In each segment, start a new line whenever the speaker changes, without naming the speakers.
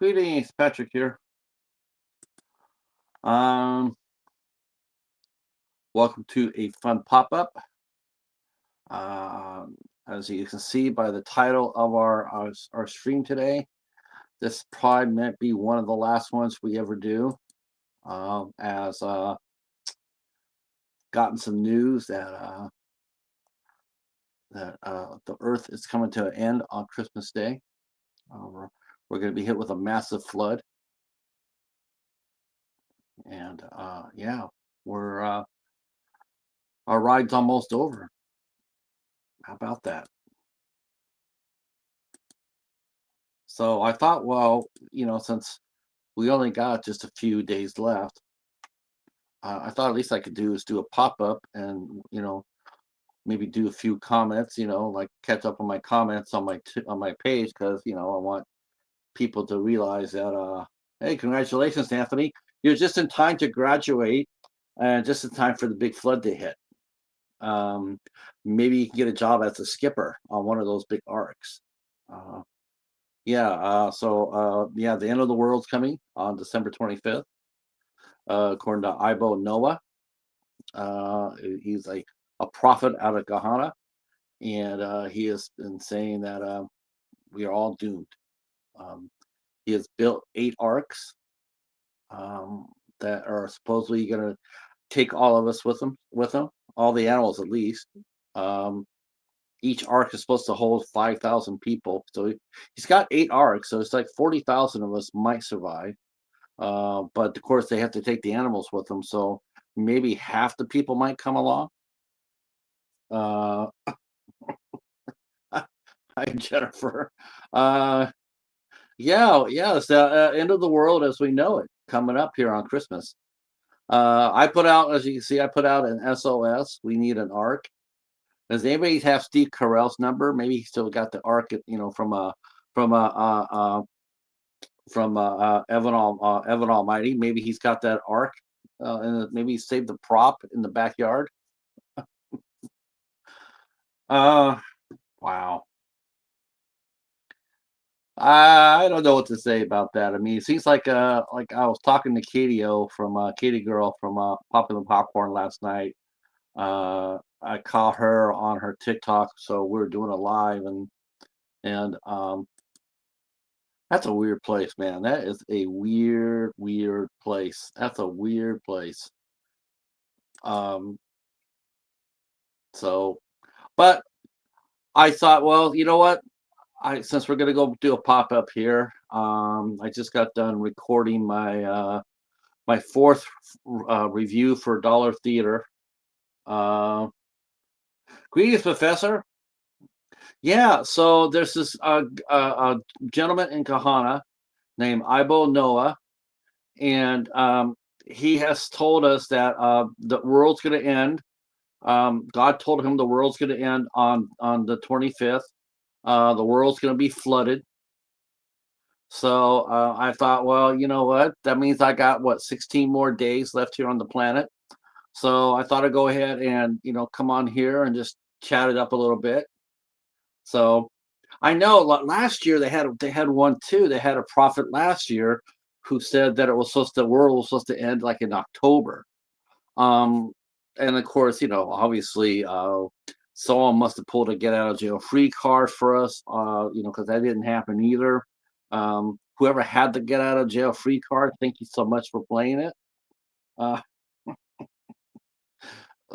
Greetings, Patrick here. Um, Welcome to a fun pop-up. As you can see by the title of our stream today, this probably might be one of the last ones we ever do. As gotten some news that the Earth is coming to an end on Christmas Day. We're going to be hit with a massive flood, and yeah, we're our ride's almost over. How about that? So I thought, well, since we only got just a few days left, I thought at least I could do is do a pop-up and, maybe do a few comments, like catch up on my comments on my page because, I want people to realize that, hey, congratulations, Anthony. You're just in time to graduate and just in time for the big flood to hit. Maybe you can get a job as a skipper on one of those big arcs. Yeah, the end of the world's coming on December 25th, according to Ibo Noah. He's a prophet out of Gahana, and he has been saying that we are all doomed. He has built 8 arcs that are supposedly going to take all of us with him, all the animals at least. Each arc is supposed to hold 5,000 people. So he's got 8 arcs. So it's like 40,000 of us might survive. But of course, they have to take the animals with them. So maybe half the people might come along. Hi, Jennifer. Yeah, it's the end of the world as we know it coming up here on Christmas. I put out, as you can see, I put out an SOS. We need an arc. Does anybody have Steve Carell's number? Maybe he still got the arc, from Evan Almighty. Maybe he's got that arc, and maybe he saved the prop in the backyard. Wow. I don't know what to say about that. I mean, it seems like I was talking to Katie Girl from Popular Popcorn last night. I caught her on her TikTok, so we are doing a live, and that's a weird place, man. That is a weird place. That's a weird place. So, but I thought, well, you know what? Since we're gonna go do a pop-up here, I just got done recording my 4th review for Dollar Theater. Greetings, Professor. Yeah, so there's this gentleman in Kahana named Ibo Noah, and he has told us that the world's going to end. God told him the world's going to end on the 25th. The world's going to be flooded. So I thought, well, you know what? That means I got 16 more days left here on the planet. So I thought I'd go ahead and come on here and just chat it up a little bit. So I know last year they had one too. They had a prophet last year who said that the world was supposed to end like in October. And of course, obviously, someone must have pulled a get out of jail free card for us, because that didn't happen either. Whoever had the get out of jail free card, thank you so much for playing it.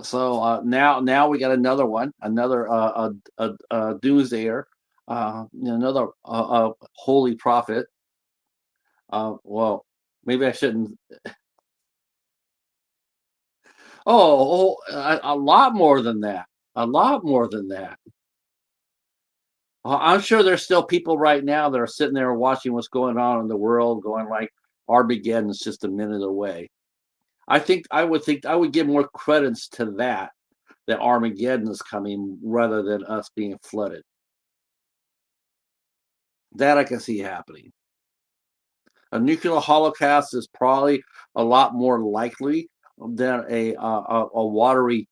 So now we got another one, another doomsdayer, another holy prophet. Well, maybe I shouldn't. Oh, a lot more than that. A lot more than that. I'm sure there's still people right now that are sitting there watching what's going on in the world, going like Armageddon is just a minute away. I would give more credence to that Armageddon is coming rather than us being flooded. That I can see happening. A nuclear holocaust is probably a lot more likely than a watery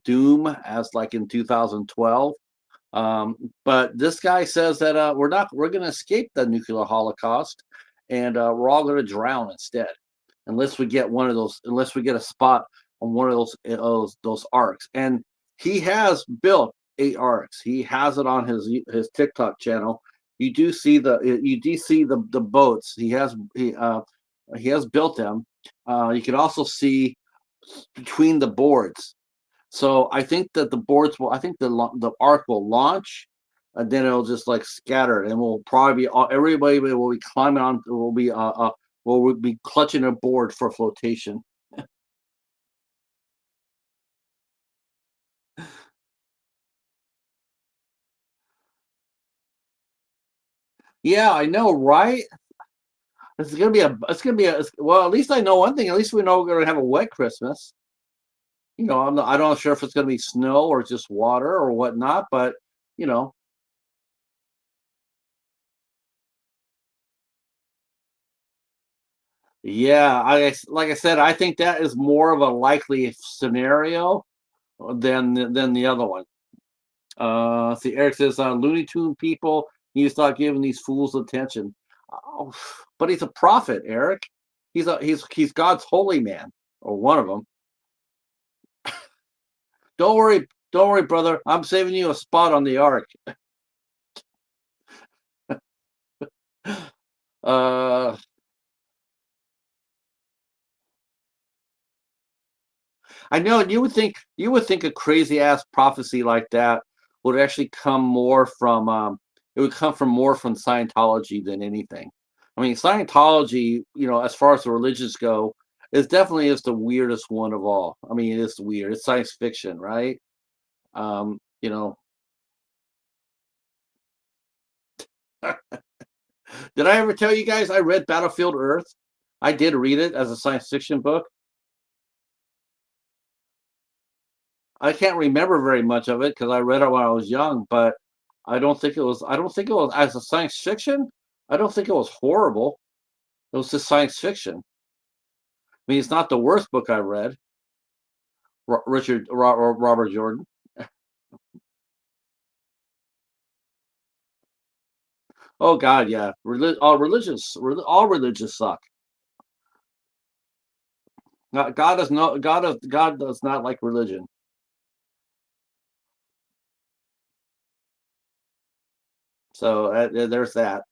doom, as like in 2012. But this guy says that we're going to escape the nuclear holocaust, and we're all going to drown instead, unless we get unless we get a spot on one of those arcs. And he has built 8 arcs. He has it on his TikTok channel. You do see the boats. He has built them. You can also see between the boards. So I think that I think the arc will launch, and then it'll just like scatter, and we'll probably be everybody will be climbing on, will be clutching a board for flotation. Yeah, I know, right? It's gonna be a, well, at least I know one thing. At least we know we're gonna have a wet Christmas. I'm not sure if it's gonna be snow or just water or whatnot, but you know, yeah, like I said, I think that is more of a likely scenario than the other one. See, Eric says, Looney Tune people need to stop giving these fools attention. Oh, but he's a prophet, Eric. He's God's holy man, or one of them. Don't worry, brother. I'm saving you a spot on the ark. Uh, I know you would think a crazy ass prophecy like that would actually come more from it would come from more from Scientology than anything. I mean, Scientology, as far as the religions go, is definitely is the weirdest one of all. I mean, it is weird. It's science fiction, right? Um, you know, did I ever tell you guys I read Battlefield Earth? I did read it as a science fiction book. I can't remember very much of it because I read it when I was young, but I don't think it was as a science fiction. I don't think it was horrible. It was just science fiction. I mean, it's not the worst book I read. Robert Jordan. Oh God, yeah. All religions suck. God does no God does not like religion. So there's that.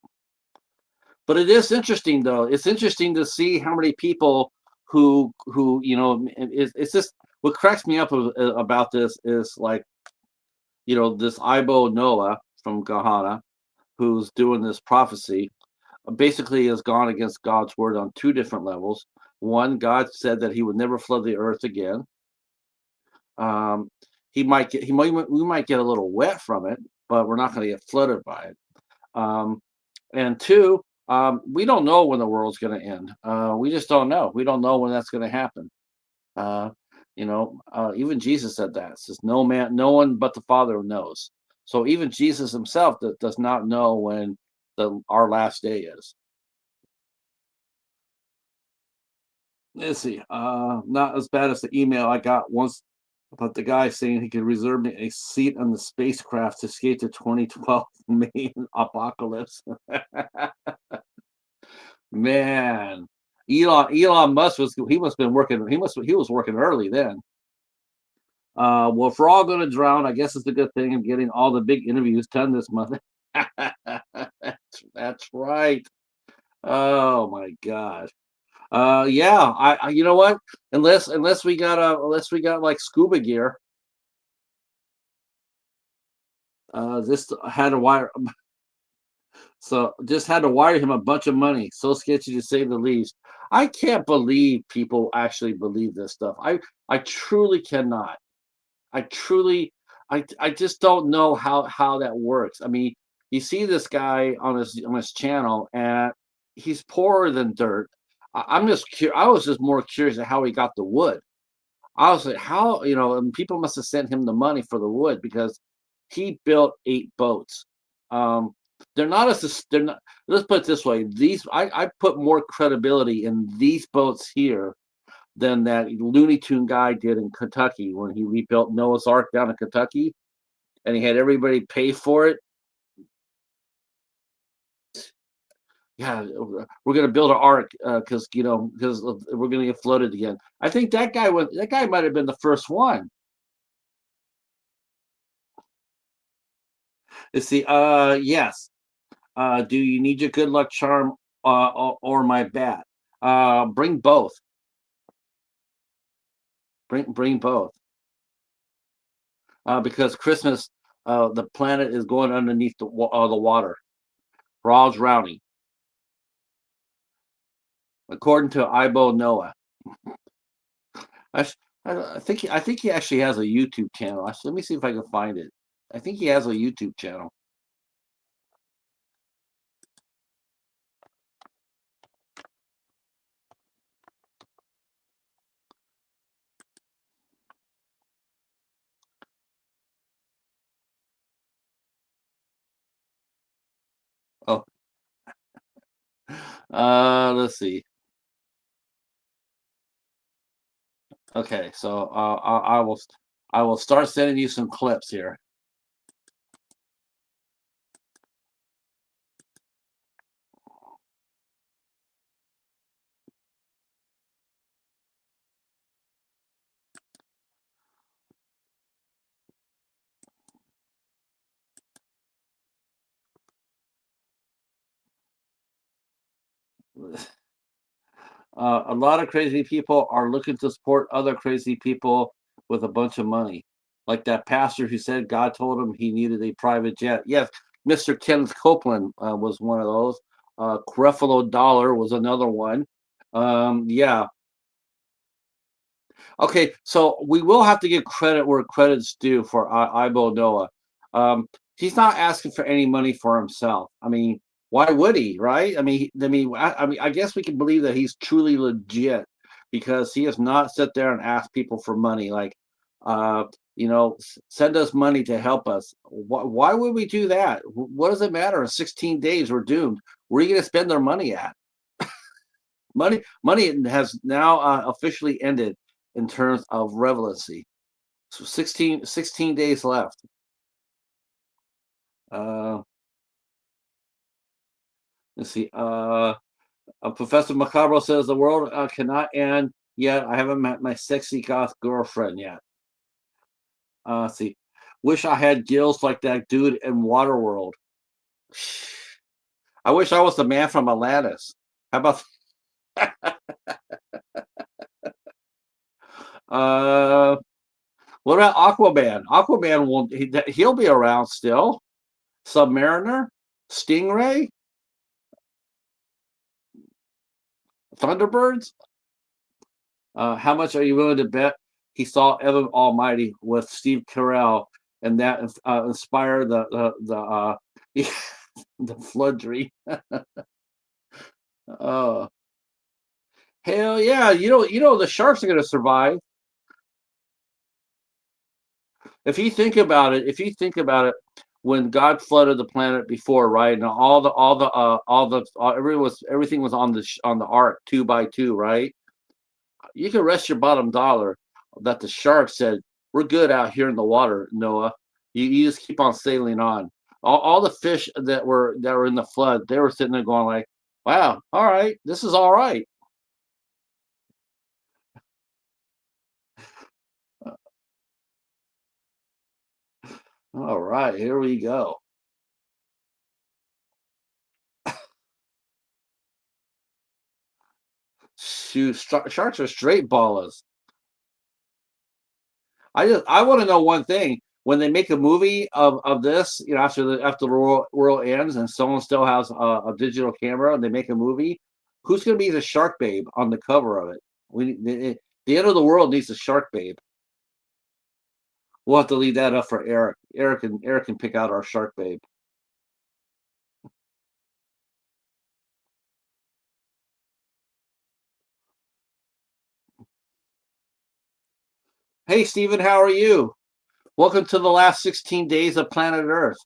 But it is interesting, though. It's interesting to see how many people who it's just what cracks me up about this is like this Ibo Noah from Gahana who's doing this prophecy basically has gone against God's word on two different levels. One, God said that He would never flood the earth again. Um, we might get a little wet from it, but we're not going to get flooded by it. Um, and two, we don't know when the world's going to end. We just don't know. We don't know when that's going to happen. Uh, even Jesus said that. It says, no one but the Father knows. So even Jesus himself does not know when our last day is. Let's see. Not as bad as the email I got once about the guy saying he could reserve me a seat on the spacecraft to escape the 2012 main apocalypse. Man, Elon Musk he must have been working. He was working early then. Well, if we're all going to drown, I guess it's a good thing I'm getting all the big interviews done this month. That's right. Oh my God. Yeah. You know what? Unless we got like scuba gear. This had to wire. So just had to wire him a bunch of money. So sketchy to say the least. I can't believe people actually believe this stuff. I truly cannot. I truly, I just don't know how that works. I mean, you see this guy on his channel, and he's poorer than dirt. I was just more curious at how he got the wood. I was like, how and people must have sent him the money for the wood because he built 8 boats. Um, they're not as they're not. Let's put it this way: I put more credibility in these boats here than that Looney Tune guy did in Kentucky when he rebuilt Noah's Ark down in Kentucky. and he had everybody pay for it. Yeah, we're gonna build an ark because because we're gonna get flooded again. I think that guy might have been the first one. Let's see. Yes. Do you need your good luck charm or my bat? Bring both. Bring both. Because Christmas, the planet is going underneath the water. We're all drowning, according to Ibo Noah. I, s- I think he actually has a YouTube channel. Let me see if I can find it. I think he has a YouTube channel. Oh, let's see. Okay, so I will start sending you some clips here. A lot of crazy people are looking to support other crazy people with a bunch of money, like that pastor who said God told him he needed a private jet. Yes, Mr. Kenneth Copeland was one of those. Creflo Dollar was another one. Yeah. Okay, so we will have to give credit where credit's due for Ibo Noah. He's not asking for any money for himself. I mean, why would he, right? I guess we can believe that he's truly legit because he has not sat there and asked people for money. Like, uh, send us money to help us. Why would we do that? What does it matter? In 16 days, we're doomed. Where are you going to spend their money at? Money has now officially ended in terms of relevancy. So 16 days left. Uh, let's see. Professor Macabro says the world cannot end yet. I haven't met my sexy goth girlfriend yet. Let's see. Wish I had gills like that dude in Waterworld. I wish I was the man from Atlantis. How about uh what about Aquaman? Aquaman he'll be around still. Submariner, Stingray, Thunderbirds. How much are you willing to bet he saw Evan Almighty with Steve Carell, and that inspired the flood dream? uh, Hell yeah! The sharks are going to survive. If you think about it, when God flooded the planet before, right, and everything was on on the ark two by two, right? You can rest your bottom dollar that the shark said, "We're good out here in the water, Noah. You just keep on sailing on." All the fish that were in the flood, they were sitting there going like, "Wow, all right, this is all right." All right, here we go. Shoot, sharks are straight ballers. I want to know one thing. When they make a movie of this, after the world ends and someone still has a digital camera and they make a movie, who's going to be the shark babe on the cover of it? The end of the world needs a shark babe. We'll have to leave that up for Eric. Eric can pick out our shark babe. Hey Stephen, how are you? Welcome to the last 16 days of planet Earth.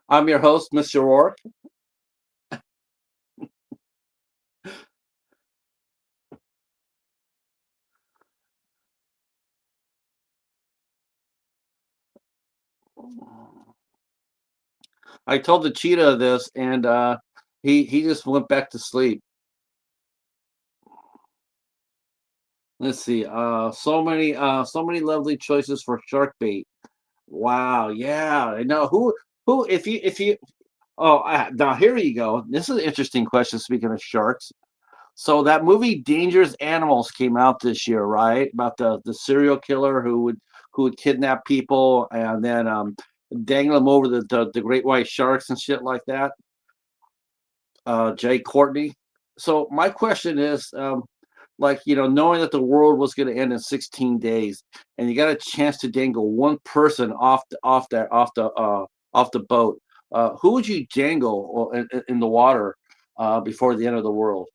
I'm your host, Mr. Rourke. I told the cheetah this, and he just went back to sleep. Let's see. So many lovely choices for shark bait. Wow. Yeah. I know who if you. Oh, now here you go. This is an interesting question. Speaking of sharks, so that movie Dangerous Animals came out this year, right? About the serial killer who would kidnap people and then dangle them over the great white sharks and shit like that. Jay Courtney. So my question is, like knowing that the world was going to end in 16 days, and you got a chance to dangle one person off the boat, who would you dangle in the water before the end of the world?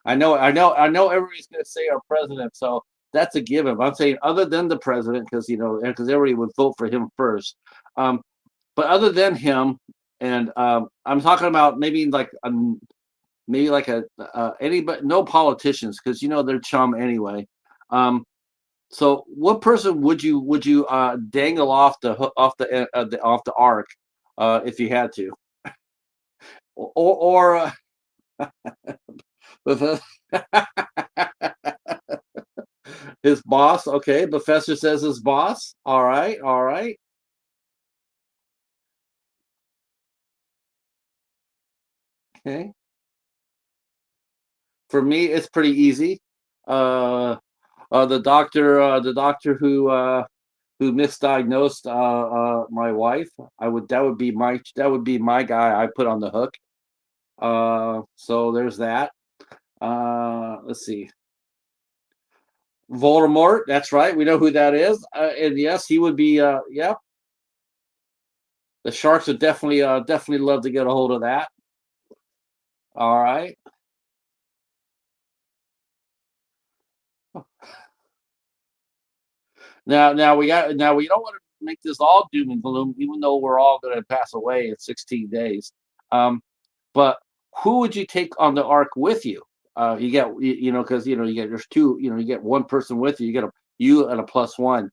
I know. Everybody's going to say our president, so that's a given. I'm saying other than the president, because everybody would vote for him first. Um, but other than him, and I'm talking about maybe like a anybody, no politicians, because they're chum anyway. Um, so what person would you dangle off the ark if you had to, or with his boss? Okay, professor says his boss. All right, all right. Okay, for me it's pretty easy. Uh, the doctor who misdiagnosed my wife. That would be my guy I put on the hook. So there's that. Let's see. Voldemort. That's right. We know who that is. And yes, he would be. Yeah, the Sharks would definitely love to get a hold of that. All right. Now we don't want to make this all doom and gloom, even though we're all going to pass away in 16 days. Um, but who would you take on the ark with you? Because you get there's two. You get one person with you. You get you and a plus one.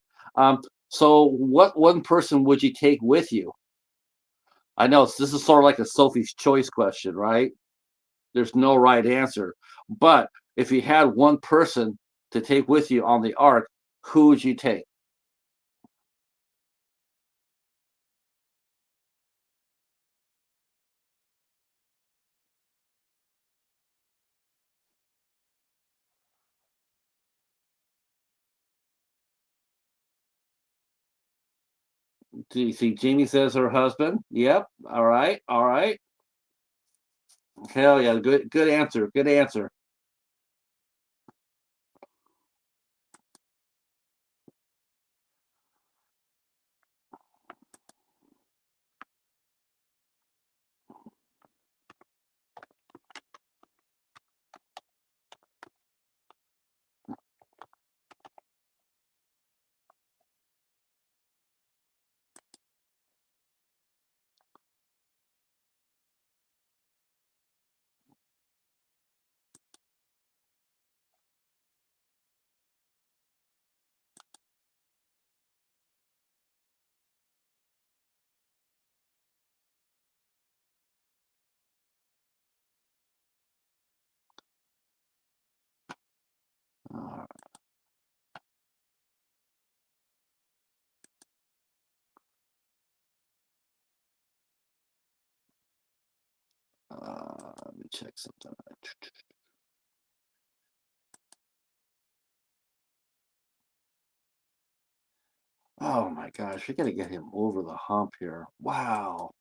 So what one person would you take with you? I know this is sort of like a Sophie's Choice question, right? There's no right answer, but if you had one person to take with you on the ark, who would you take? Do you see? Jamie says her husband. Yep. All right. All right. Hell yeah. Good answer. Good answer. Uh, let me check something. Oh my gosh, we gotta get him over the hump here. Wow,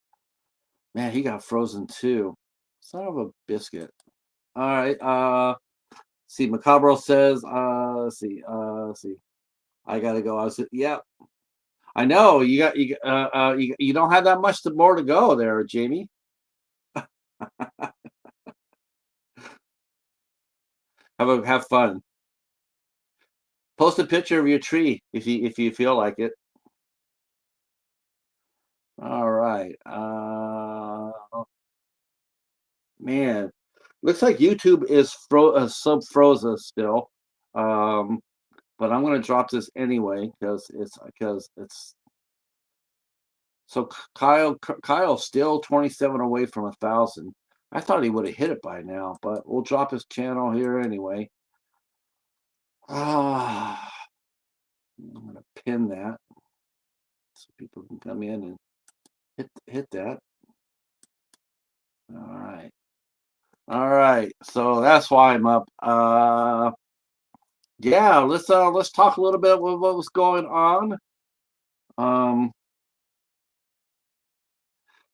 man, he got frozen too. Son of a biscuit. All right. See, Macabro says. Let's see. Let's see. I gotta go. Yeah, I know you don't have that much more to go there, Jamie. Have fun. Post a picture of your tree if you feel like it. All right. Man, looks like YouTube is sub frozen still. But I'm going to drop this anyway because it's so Kyle's still 27 away from 1,000. I thought he would have hit it by now, but we'll drop his channel here anyway. Ah, I'm going to pin that so people can come in and hit that. All right. So that's why I'm up. Yeah, let's talk a little bit about what was going on.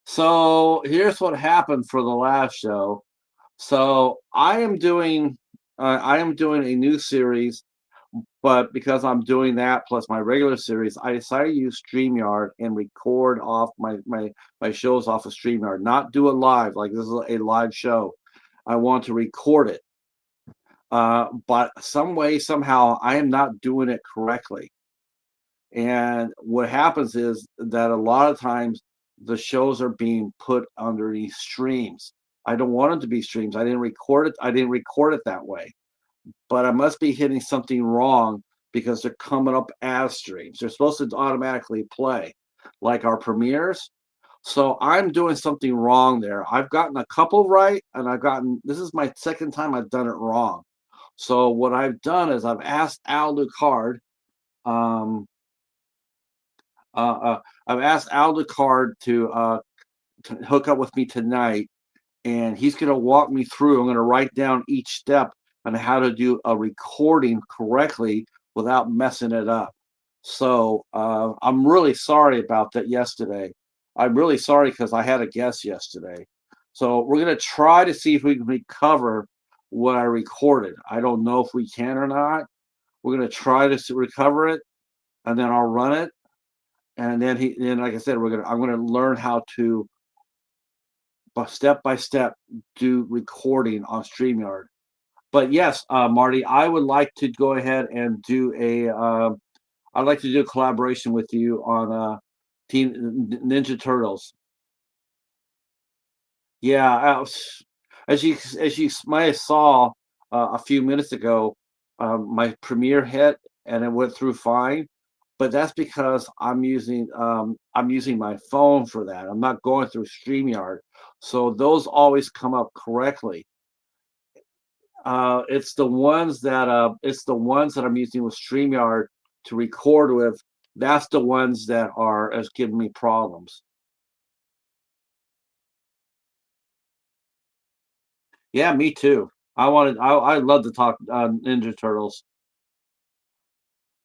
So here's what happened for the last show. So I am doing a new series, but because I'm doing that plus my regular series, I decided to use StreamYard and record off my shows off of StreamYard, not do it live like this is a live show. I want to record it. But some way, somehow, I am not doing it correctly. And what happens is that a lot of times the shows are being put under these streams. I don't want them to be streams. I didn't record it. I didn't record it that way. But I must be hitting something wrong because they're coming up as streams. They're supposed to automatically play, like our premieres. So I'm doing something wrong there. I've gotten a couple right, and this is my second time I've done it wrong. So what I've done is I've asked Al Ducard, um, I've asked Al Ducard to hook up with me tonight, and he's going to walk me through. I'm going to write down each step on how to do a recording correctly without messing it up. So I'm really sorry about that yesterday. I'm really sorry because I had a guest yesterday. So we're going to try to see if we can recover what I recorded. I don't know if we can or not. We're going to try to recover it, and then I'll run it. And then like I said, I'm going to learn how to step by step do recording on StreamYard. But yes, Marty, I would like to go ahead and I'd like to do a collaboration with you on Teen Ninja Turtles. Yeah, as you might have saw a few minutes ago, my Premiere hit and it went through fine. But that's because I'm using my phone for that. I'm not going through StreamYard, so those always come up correctly. It's the ones that I'm using with StreamYard to record with. That's the ones that are as giving me problems. Yeah, me too. I love to talk Ninja Turtles.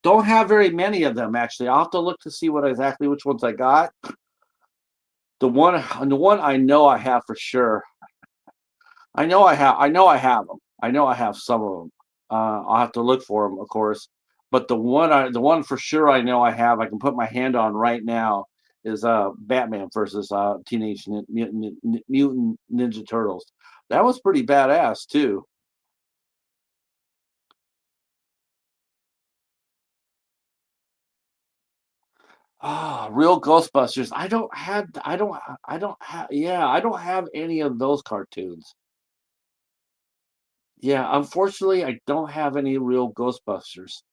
Don't have very many of them actually. I'll have to look to see what exactly which ones I got. The one I know I have for sure. I know I have them. I know I have some of them. I'll have to look for them, of course. But the one for sure I know I have, I can put my hand on right now, is Batman versus Teenage Mutant Ninja Turtles. That was pretty badass too. Real Ghostbusters. I don't have any of those cartoons. Yeah, unfortunately, I don't have any real Ghostbusters.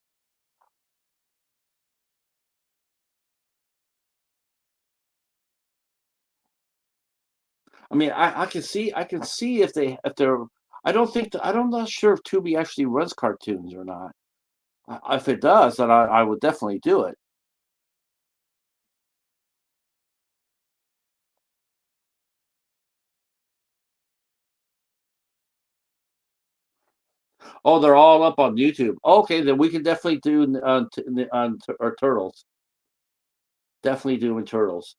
I mean, I can see if they're. I'm not sure if Tubi actually runs cartoons or not. If it does, then I would definitely do it. Oh, they're all up on YouTube. Okay, then we can definitely do or Turtles. Definitely doing Turtles.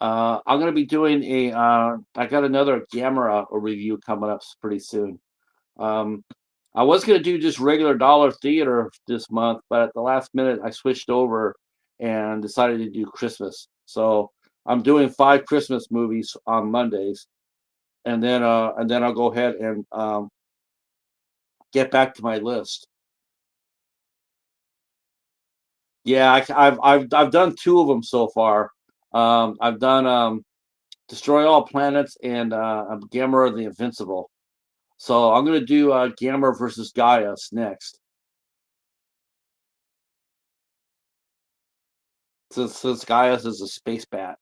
I'm gonna be doing I got another Gamera review coming up pretty soon. Um, I was gonna do just regular dollar theater this month, but at the last minute I switched over and decided to do Christmas. So I'm doing 5 Christmas movies on Mondays, and then I'll go ahead and get back to my list. Yeah, I've done 2 of them so far. I've done Destroy All Planets and Gamera the Invincible. So I'm gonna do Gamma versus Gaius next. Since Gaius is a space bat.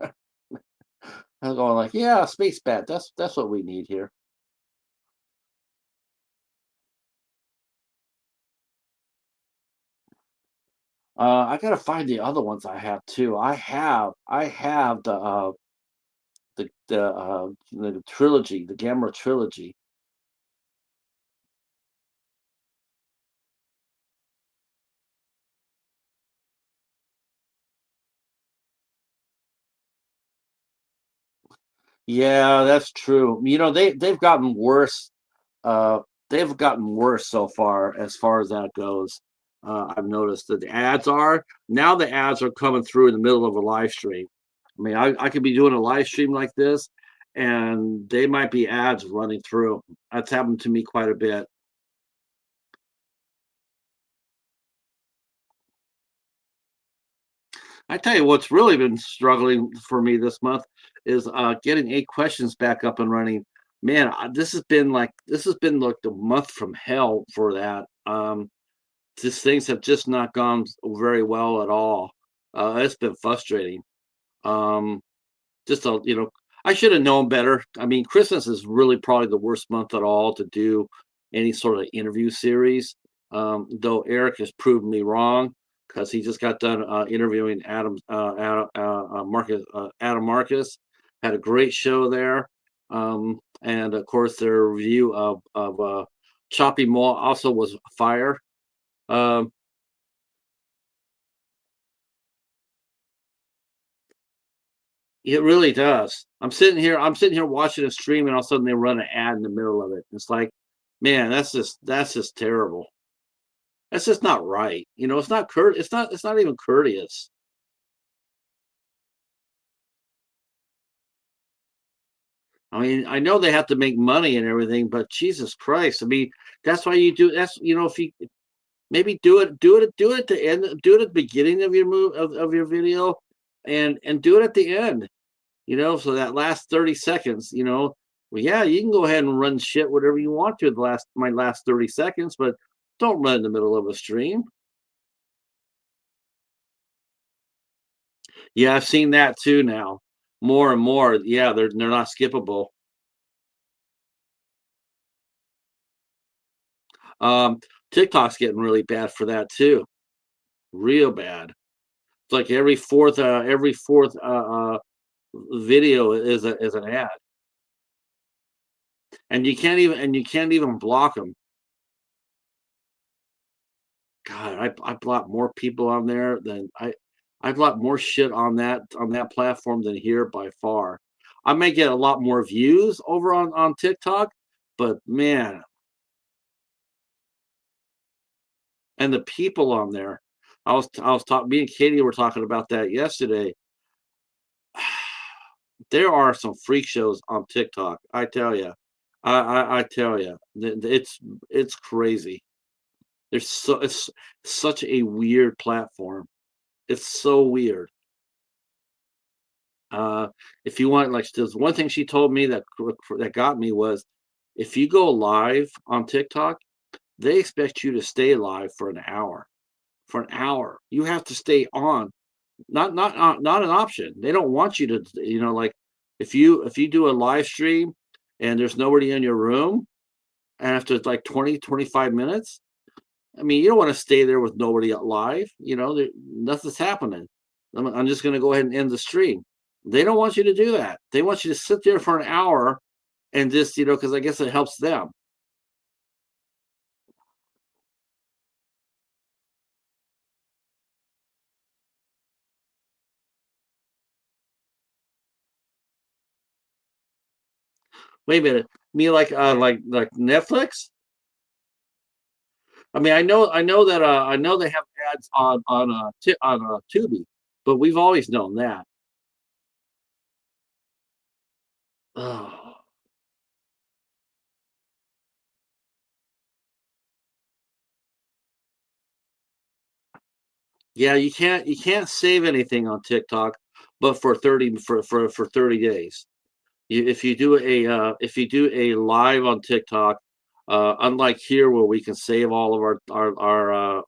I'm going like, yeah, space bat. That's what we need here. I gotta find the other ones I have too. I have the trilogy, the Gamma trilogy. Yeah, that's true. You know, they've gotten worse. Uh, they've gotten worse so far as that goes. I've noticed that the ads are now the ads are coming through in the middle of a live stream. I mean, I could be doing a live stream like this, and they might be ads running through. That's happened to me quite a bit. I tell you what's really been struggling for me this month is getting 8 questions back up and running. Man, this has been like the month from hell for that. Just things have just not gone very well at all. It's been frustrating. Um, just I should have known better. I mean, Christmas is really probably the worst month at all to do any sort of interview series. Though Eric has proven me wrong because he just got done interviewing Adam Marcus, had a great show there, and of course their review of Choppy Mall also was fire. Um, It really does. I'm sitting here watching a stream, and all of a sudden they run an ad in the middle of it. It's like, man, that's just terrible. That's just not right. You know, it's not even courteous. I mean, I know they have to make money and everything, but Jesus Christ. I mean, that's why you do that's if you maybe do it at the end, do it at the beginning of your of your video and do it at the end. So that last 30 seconds, well, yeah, you can go ahead and run shit whatever you want to my last 30 seconds, but don't run in the middle of a stream. Yeah, I've seen that too now. More and more. Yeah, they're not skippable. Um, TikTok's getting really bad for that too. Real bad. It's like every fourth video is an ad. And you can't even block them. God, I block more people on there than I block more shit on that platform than here by far. I may get a lot more views over on TikTok, but man, and the people on there. I was talking. Me and Katie were talking about that yesterday. There are some freak shows on TikTok. I tell you, I tell you, it's crazy. It's such a weird platform. It's so weird. Uh, if you want, like, there's one thing she told me that got me was, if you go live on TikTok, they expect you to stay live for an hour. For an hour, you have to stay on. Not an option. They don't want you to, like, if you do a live stream and there's nobody in your room, and after like 20 to 25 minutes, I mean, you don't want to stay there with nobody live. Nothing's happening. I'm just going to go ahead and end the stream. They don't want you to do that. They want you to sit there for an hour and just, because I guess it helps them. Wait a minute. Me like Netflix? I mean, I know they have ads on Tubi, but we've always known that. Oh, yeah, you can't save anything on TikTok, but for 30 days. If you do a live on TikTok, unlike here where we can save all of our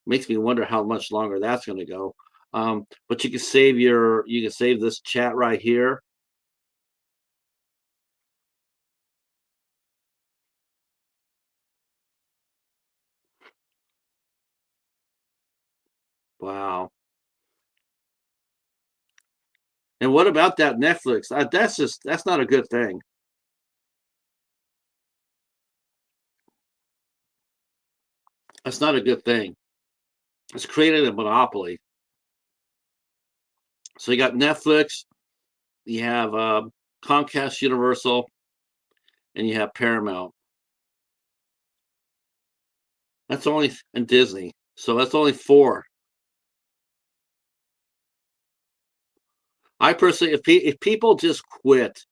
makes me wonder how much longer that's going to go. But you can save this chat right here. Wow. And what about that Netflix? That's not a good thing. That's not a good thing. It's created a monopoly. So you got Netflix, you have Comcast Universal, and you have Paramount. That's only and Disney. So that's only four. I personally, if people just quit,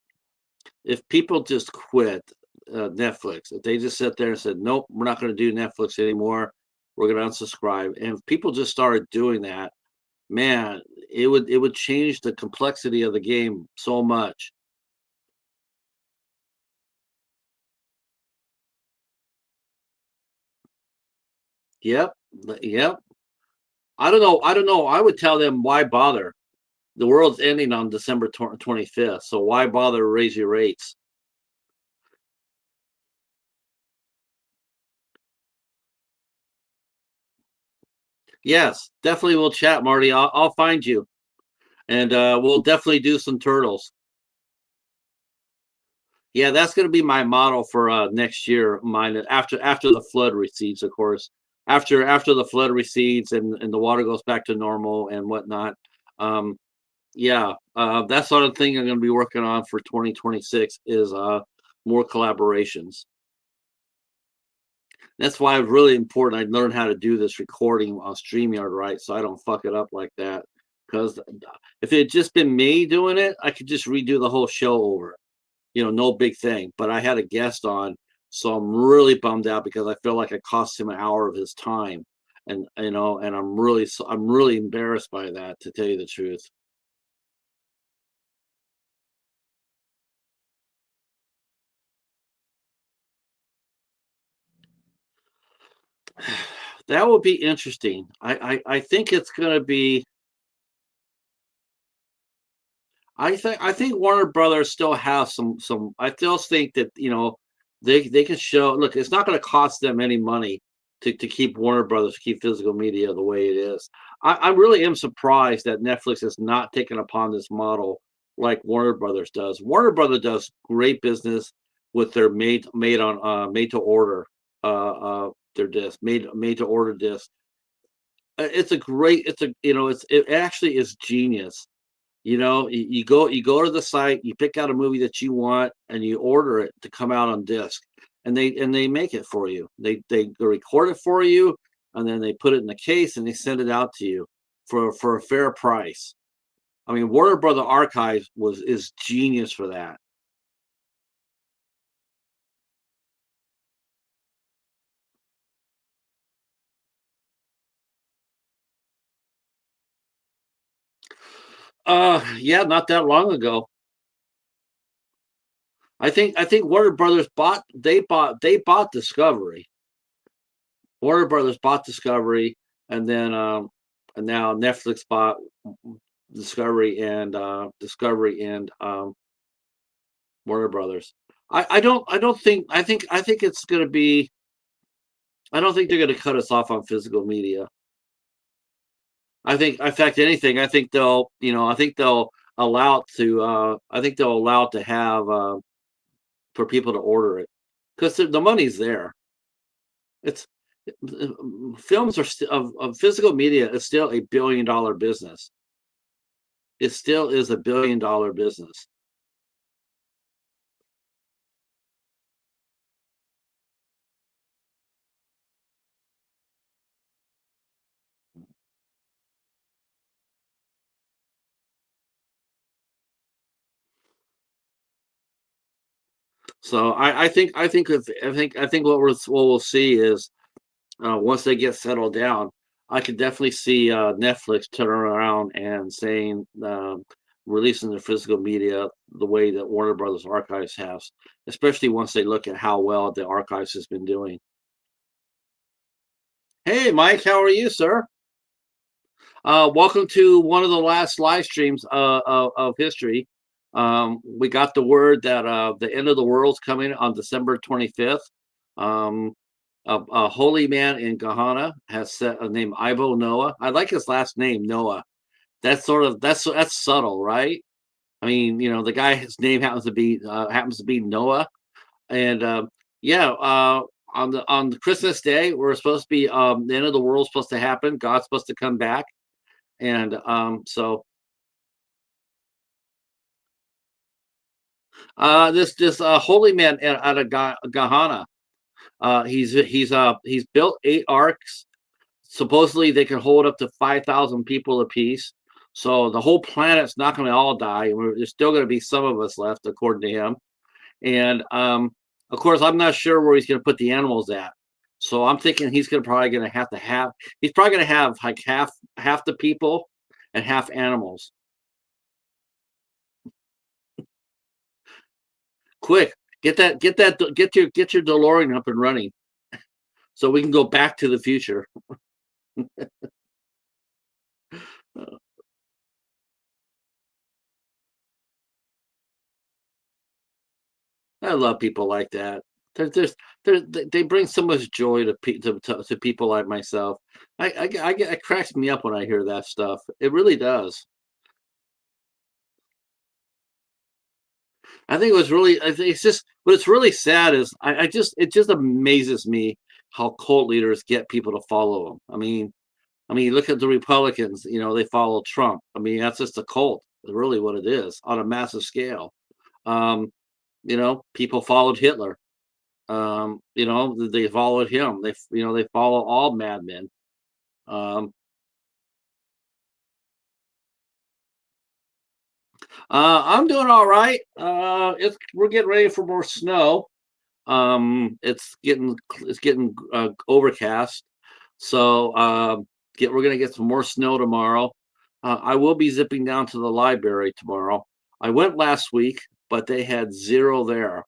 if people just quit Netflix, if they just sit there and said, "Nope, we're not going to do Netflix anymore. We're going to unsubscribe," and if people just started doing that, man, it would change the complexity of the game so much. Yep, yep. I don't know. I don't know. I would tell them why bother. The world's ending on December 25th, so why bother to raise your rates? Yes, definitely we'll chat, Marty. I'll find you, and we'll definitely do some turtles. Yeah, that's going to be my model for next year. Mine after the flood recedes, of course. After the flood recedes and the water goes back to normal and whatnot. Um, yeah, that's sort of thing I'm going to be working on for 2026 is more collaborations. That's why it's really important I learn how to do this recording on StreamYard right, so I don't fuck it up like that. Because if it had just been me doing it, I could just redo the whole show over. No big thing. But I had a guest on, so I'm really bummed out because I feel like I cost him an hour of his time, and and I'm really embarrassed by that, to tell you the truth. That would be interesting. I think it's going to be. I think Warner Brothers still has some. I still think that they can show. Look, it's not going to cost them any money to keep Warner Brothers keep physical media the way it is. I really am surprised that Netflix has not taken upon this model like Warner Brothers does. Warner Brothers does great business with their made to order their disc made to order disc. It's a great. It actually is genius. You go to the site, you pick out a movie that you want, and you order it to come out on disc, and they make it for you. They record it for you, and then they put it in the case and they send it out to you for a fair price. I mean, Warner Brother Archives is genius for that. Yeah, not that long ago. I think Warner Brothers bought Discovery. Warner Brothers bought Discovery, and then and now Netflix bought Discovery and Warner Brothers. I think it's going to be. I don't think they're going to cut us off on physical media. I think, in fact, anything. I think they'll allow it to. I think they'll allow it to have for people to order it because the money's there. It's films are of physical media is still a $1 billion business. It still is a $1 billion business. So I think what we'll see is once they get settled down, I could definitely see Netflix turn around and saying releasing their physical media the way that Warner Brothers Archives has, especially once they look at how well the archives has been doing. Hey, Mike, how are you, sir? Welcome to one of the last live streams of history. We got the word that the end of the world's coming on December 25th. Um, a holy man in Gahana has set a name Ivo Noah. I like his last name, Noah. That's subtle, right? I mean, the guy, his name happens to be Noah, and yeah, on the Christmas day, we're supposed to be the end of the world's supposed to happen. God's supposed to come back, and so this holy man out of Gahana, he's built 8 arcs. Supposedly, they can hold up to 5,000 people apiece. So the whole planet's not going to all die. There's still going to be some of us left, according to him. And of course, I'm not sure where he's going to put the animals at. So I'm thinking he's probably going to have. He's probably going to have like half the people and half animals. Quick, get your DeLorean up and running, so we can go back to the future. I love people like that. They bring so much joy to people like myself. It cracks me up when I hear that stuff. It really does. I think it was really. I think it's just. What's really sad is it just amazes me how cult leaders get people to follow them. I mean, look at the Republicans. They follow Trump. I mean, that's just a cult. Really, what it is on a massive scale. Um, people followed Hitler. They followed him. They follow all madmen. Um, I'm doing all right. We're getting ready for more snow. It's getting overcast, so we're gonna get some more snow tomorrow. I will be zipping down to the library tomorrow. I went last week, but they had zero there.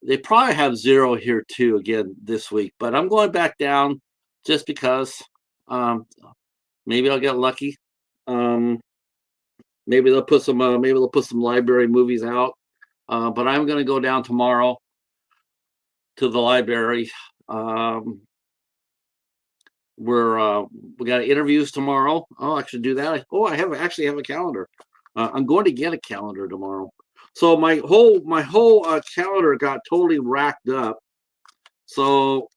They probably have zero here too again this week, but I'm going back down just because. Um, Maybe I'll get lucky. Um, maybe they'll put some library movies out. But I'm going to go down tomorrow to the library. Um, we got interviews tomorrow. Oh, I should do that. Actually have a calendar. I'm going to get a calendar tomorrow. So my whole calendar got totally racked up. So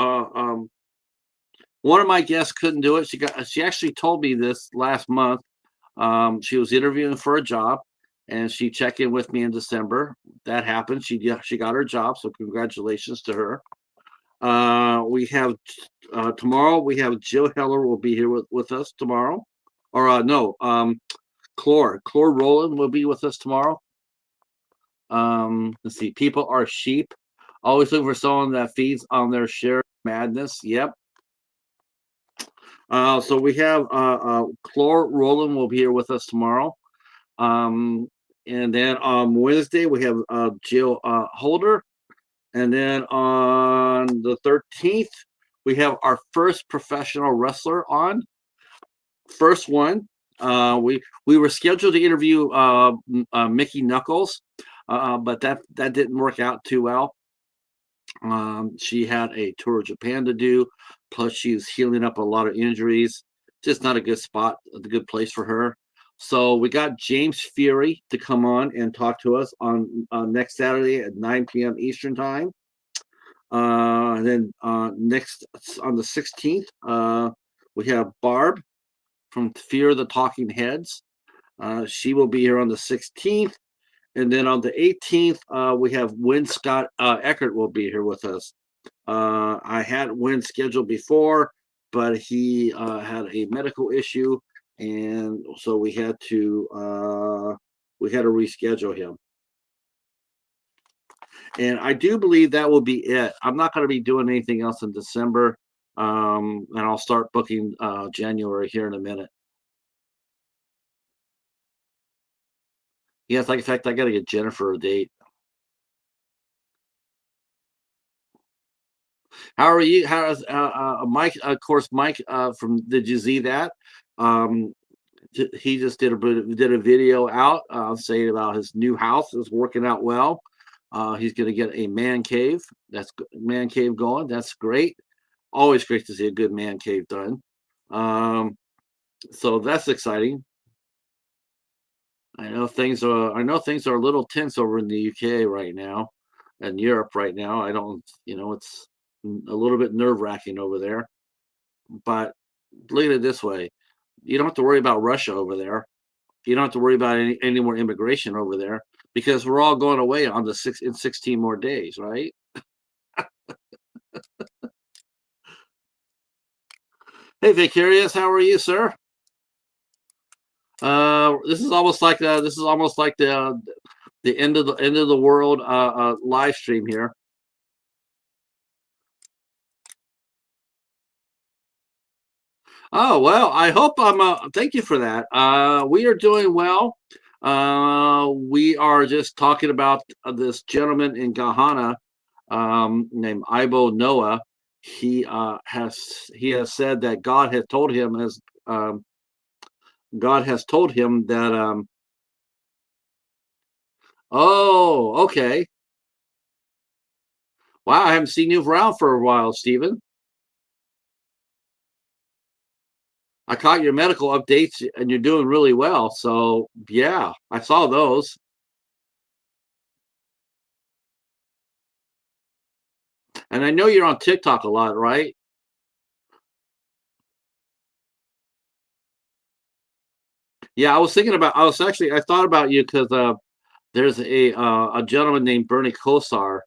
uh, um, one of my guests couldn't do it. She actually told me this last month. She was interviewing for a job, and she checked in with me in December. That happened. She got her job, so congratulations to her. We have tomorrow. We have Jill Heller will be here with us tomorrow, or no, Clore Rowland will be with us tomorrow. Let's see. People are sheep. Always looking for someone that feeds on their shared madness. Yep. So we have Clore Rowland will be here with us tomorrow. And then on Wednesday we have Jill Holder. And then on the 13th, we have our first professional wrestler on. First one. We were scheduled to interview Mickey Knuckles, but that didn't work out too well. She had a tour of Japan to do, plus she was healing up a lot of injuries. Just not a good spot, a good place for her. So we got James Fury to come on and talk to us on next Saturday at 9 p.m. Eastern time. And then next on the 16th, we have Barb from Fear the Talking Heads. She will be here on the 16th. And then on the 18th, we have Win Scott Eckert will be here with us. I had Win scheduled before, but he had a medical issue, and so we had to reschedule him. And I do believe that will be it. I'm not going to be doing anything else in December, and I'll start booking January here in a minute. Yes, like in fact, I got to get Jennifer a date. How are you? How is Mike? Of course, Mike from Did you see that? Um, he just did a video out saying about his new house is working out well. He's going to get a man cave. Man cave going. That's great. Always great to see a good man cave done. Um, so that's exciting. I know things are a little tense over in the UK right now, and Europe right now. I don't. It's a little bit nerve wracking over there. But look at it this way: you don't have to worry about Russia over there. You don't have to worry about any more immigration over there because we're all going away on the 16 more days, right? Hey, Vicarious, how are you, sir? This is almost like the end of the world live stream here. Oh well, I hope I'm. Thank you for that. We are doing well. We are just talking about this gentleman in Guyana named Ibo Noah. He has said that God has told him that. Oh, okay. Wow, I haven't seen you around for a while, Stephen. I caught your medical updates, and you're doing really well. So yeah, I saw those, and I know you're on TikTok a lot, right? Yeah, I thought about you because there's a gentleman named Bernie Kosar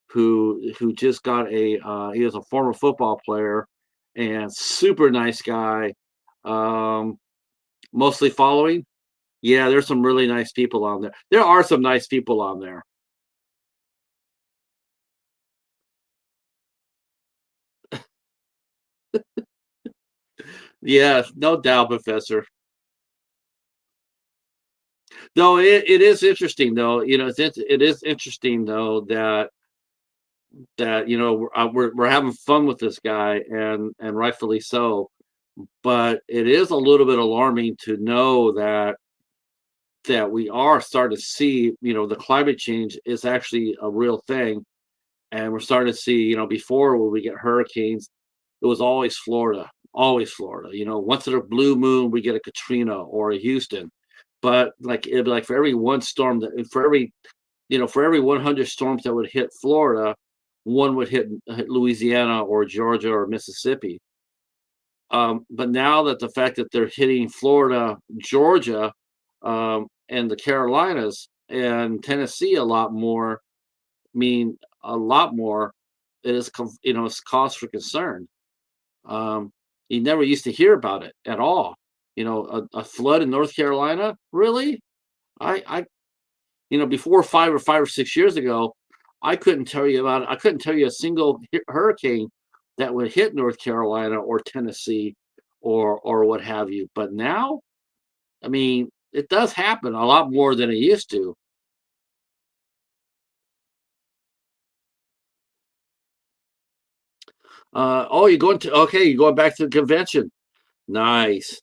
who just got he was a former football player and super nice guy. Um, Mostly following. Yeah, there's some really nice people on there. There are some nice people on there. Yeah, no doubt, Professor. No, it is interesting though. It is interesting though that we're having fun with this guy and rightfully so. But it is a little bit alarming to know that we are starting to see, the climate change is actually a real thing. And we're starting to see, before when we get hurricanes, it was always Florida. Once in a blue moon, we get a Katrina or a Houston. But like it'd be like for every one storm for every 100 storms that would hit Florida, one would hit Louisiana or Georgia or Mississippi. But now that the fact that they're hitting Florida, Georgia, and the Carolinas and Tennessee a lot more, mean a lot more, it's cause for concern. Um, you never used to hear about it at all. A flood in North Carolina, really? I before 5 or 6 years ago, I couldn't tell you about it. I couldn't tell you a single hurricane that would hit North Carolina or Tennessee or what have you. But now, I mean, it does happen a lot more than it used to. Oh, you're going back to the convention. Nice.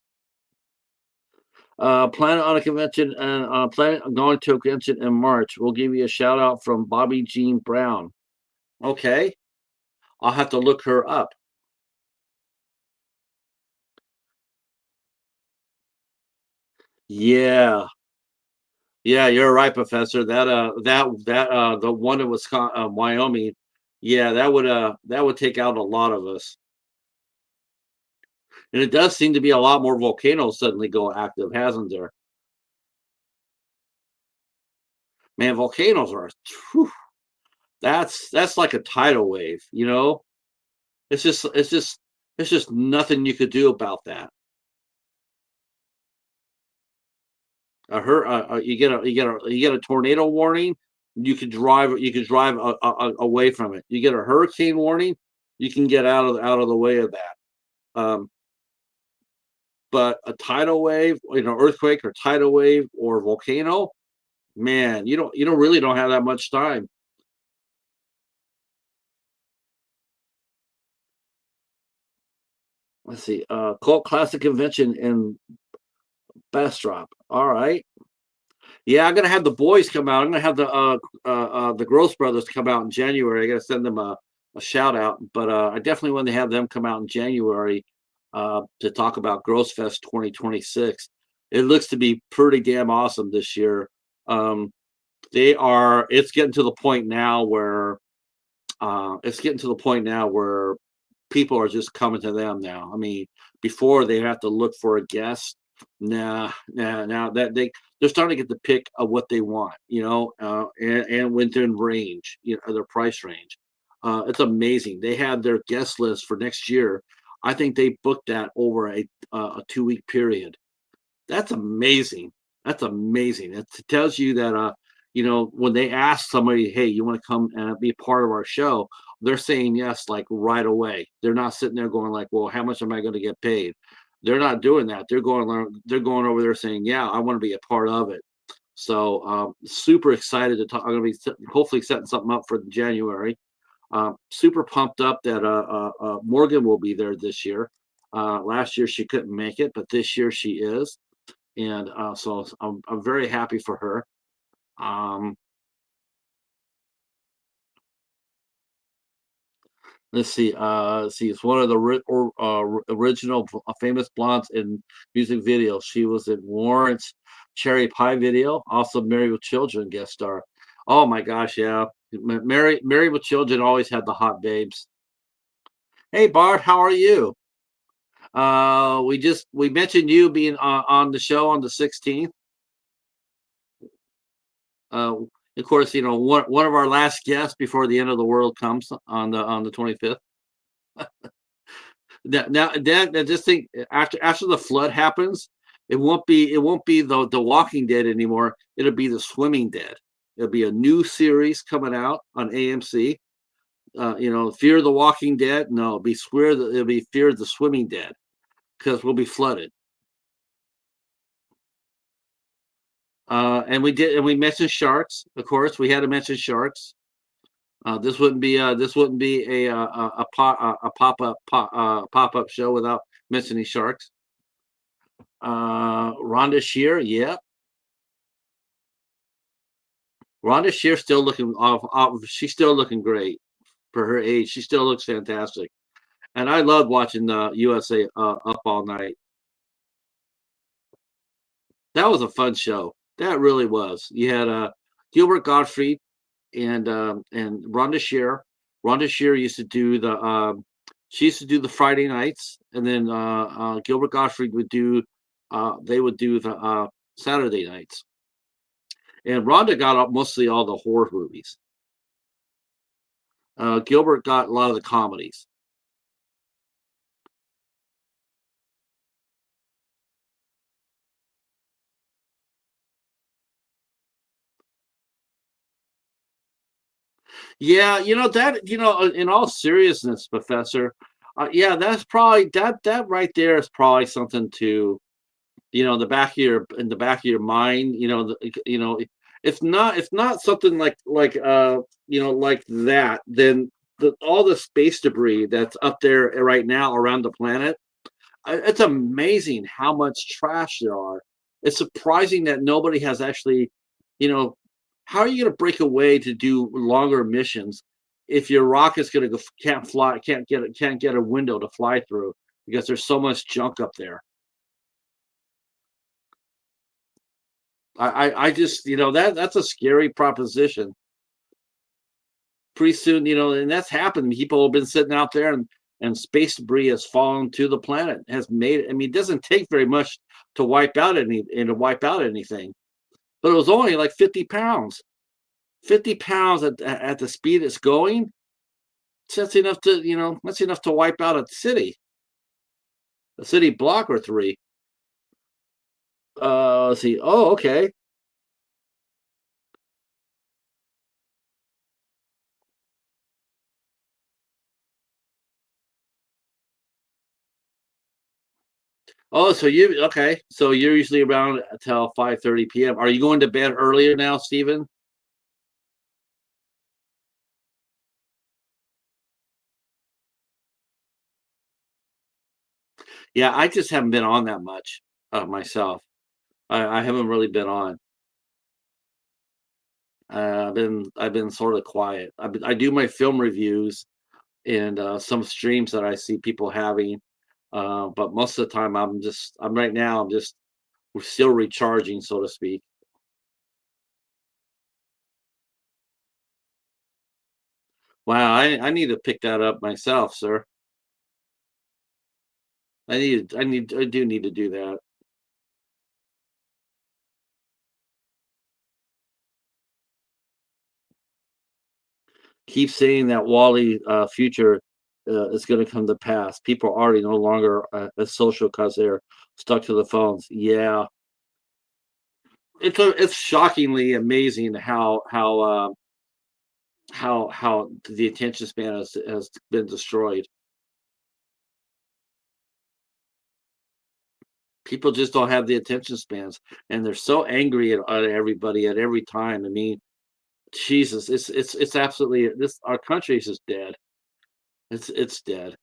Planet on a convention and planet going to a convention in March. We'll give you a shout out from Bobby Jean Brown. Okay, I'll have to look her up. Yeah, yeah, you're right, Professor. The one in Wisconsin, Wyoming. Yeah, that would take out a lot of us. And it does seem to be a lot more volcanoes suddenly go active, hasn't there? Man, volcanoes are. Whew, that's like a tidal wave. It's just it's just it's just nothing you could do about that. You get a tornado warning, you could drive away from it. You get a hurricane warning, you can get out of the way of that. Um, but a tidal wave, earthquake or tidal wave or volcano, Man, you don't really don't have that much time. Let's see, Cult Classic Convention in Bastrop. All right. Yeah, I'm gonna have the boys come out. I'm gonna have the Gross Brothers come out in January. I gotta send them a shout out, but I definitely want to have them come out in January to talk about Gross Fest 2026. It looks to be pretty damn awesome this year. Um, they are. It's getting to the point now where people are just coming to them now. I mean, before they have to look for a guest. Nah, nah. Now that they're starting to get the pick of what they want, and within range, their price range. It's amazing. They have their guest list for next year. I think they booked that over a 2 week period. That's amazing. That's amazing. It tells you that when they ask somebody, "Hey, you want to come and be a part of our show?" They're saying yes, like right away. They're not sitting there going like, "Well, how much am I going to get paid?" They're not doing that. They're going over there saying, "Yeah, I want to be a part of it." So super excited to talk. I'm going to be hopefully setting something up for January. Super pumped up that Morgan will be there this year. Last year she couldn't make it, but this year she is, and so I'm very happy for her. Um, let's see. It's one of the original famous blondes in music videos. She was in Warrant's Cherry Pie video, also Married with Children guest star. Oh my gosh, yeah. Married with Children always had the hot babes. Hey Bart, how are you? We mentioned you being on the show on the 16th. Uh, of course, one of our last guests before the end of the world comes on the 25th. Now, then, I just think after the flood happens, it won't be the Walking Dead anymore. It'll be the Swimming Dead. It'll be a new series coming out on AMC. Fear the Walking Dead. No, it'll be Fear the Swimming Dead because we'll be flooded. And we mentioned sharks. Of course, we had to mention sharks. This wouldn't be a pop up show without mentioning sharks. Rhonda Shear, yeah, Rhonda Shear still looking off. She's still looking great for her age. She still looks fantastic, and I love watching the USA Up All Night. That was a fun show. That really was. You had Gilbert Gottfried and Rhonda Shear. Rhonda Shear used to do she used to do the Friday nights, and then Gilbert Gottfried would do the Saturday nights. And Rhonda got up mostly all the horror movies. Gilbert got a lot of the comedies. Yeah, in all seriousness, Professor, yeah, that's probably that right there is probably something to in the back of your mind, if not something like that, then all the space debris that's up there right now around the planet, it's amazing how much trash there are. It's surprising that nobody has actually, you know, how are you going to break away to do longer missions if your rocket's going to go can't fly, can't get a window to fly through because there's so much junk up there. I just that's a scary proposition. Pretty soon, and that's happened. People have been sitting out there and space debris has fallen to the planet, has made I mean, it doesn't take very much to wipe out anything. But it was only like 50 pounds. 50 pounds at the speed it's going, that's enough to wipe out a city block or three. Let's see. Oh, okay. Oh, so you okay? So you're usually around until 5:30 p.m. Are you going to bed earlier now, Stephen? Yeah, I just haven't been on that much myself. I haven't really been on. I've been sort of quiet. I do my film reviews and some streams that I see people having, but most of the time I'm right now I'm just we're still recharging, so to speak. Wow, I need to pick that up myself, sir. I do need to do that. Keep saying that Wally future is going to come to pass. People are already no longer as social because they're stuck to the phones. Yeah, it's shockingly amazing how the attention span has been destroyed. People just don't have the attention spans, and they're so angry at everybody at every time. I mean, Jesus, it's absolutely this. Our country is just dead. It's dead.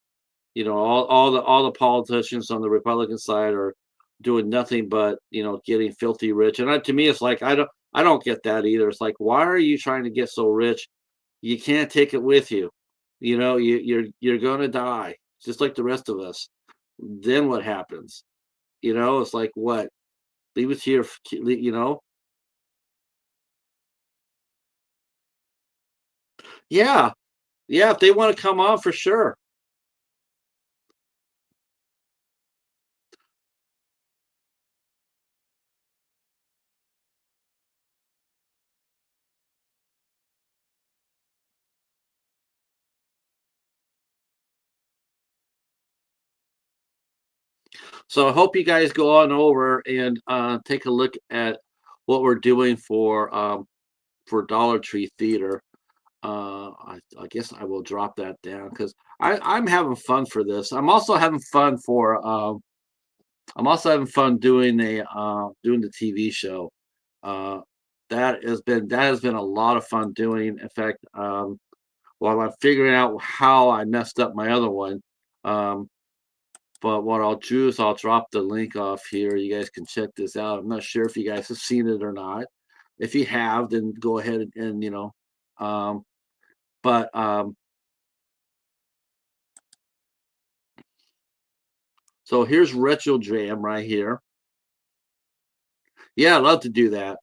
You know, all the politicians on the Republican side are doing nothing but getting filthy rich. And to me, it's like I don't get that either. It's like, why are you trying to get so rich? You can't take it with you. You're gonna die just like the rest of us. Then what happens? It's like what? Leave it to your. Yeah, yeah. If they want to come on, for sure. So I hope you guys go on over and take a look at what we're doing for Dollar Tree Theater. I guess I will drop that down because I'm having fun for this. I'm also having fun doing the TV show. Uh, that has been a lot of fun doing. In fact, while I'm figuring out how I messed up my other one, um, but what I'll do is I'll drop the link off here. You guys can check this out. I'm not sure if you guys have seen it or not. If you have, then go ahead and. Um, but so here's Retro Jam right here. Yeah, I'd love to do that.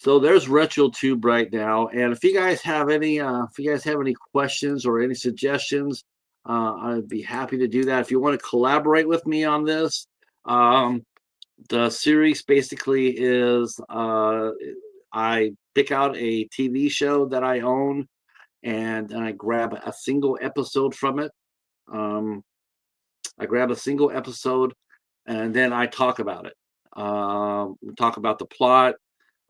So there's RetroTube right now, and if you guys have any questions or any suggestions, I'd be happy to do that. If you want to collaborate with me on this, um, the series basically is I pick out a TV show that I own, and I grab a single episode from it. Um, I grab a single episode, and then I talk about it. Talk about the plot,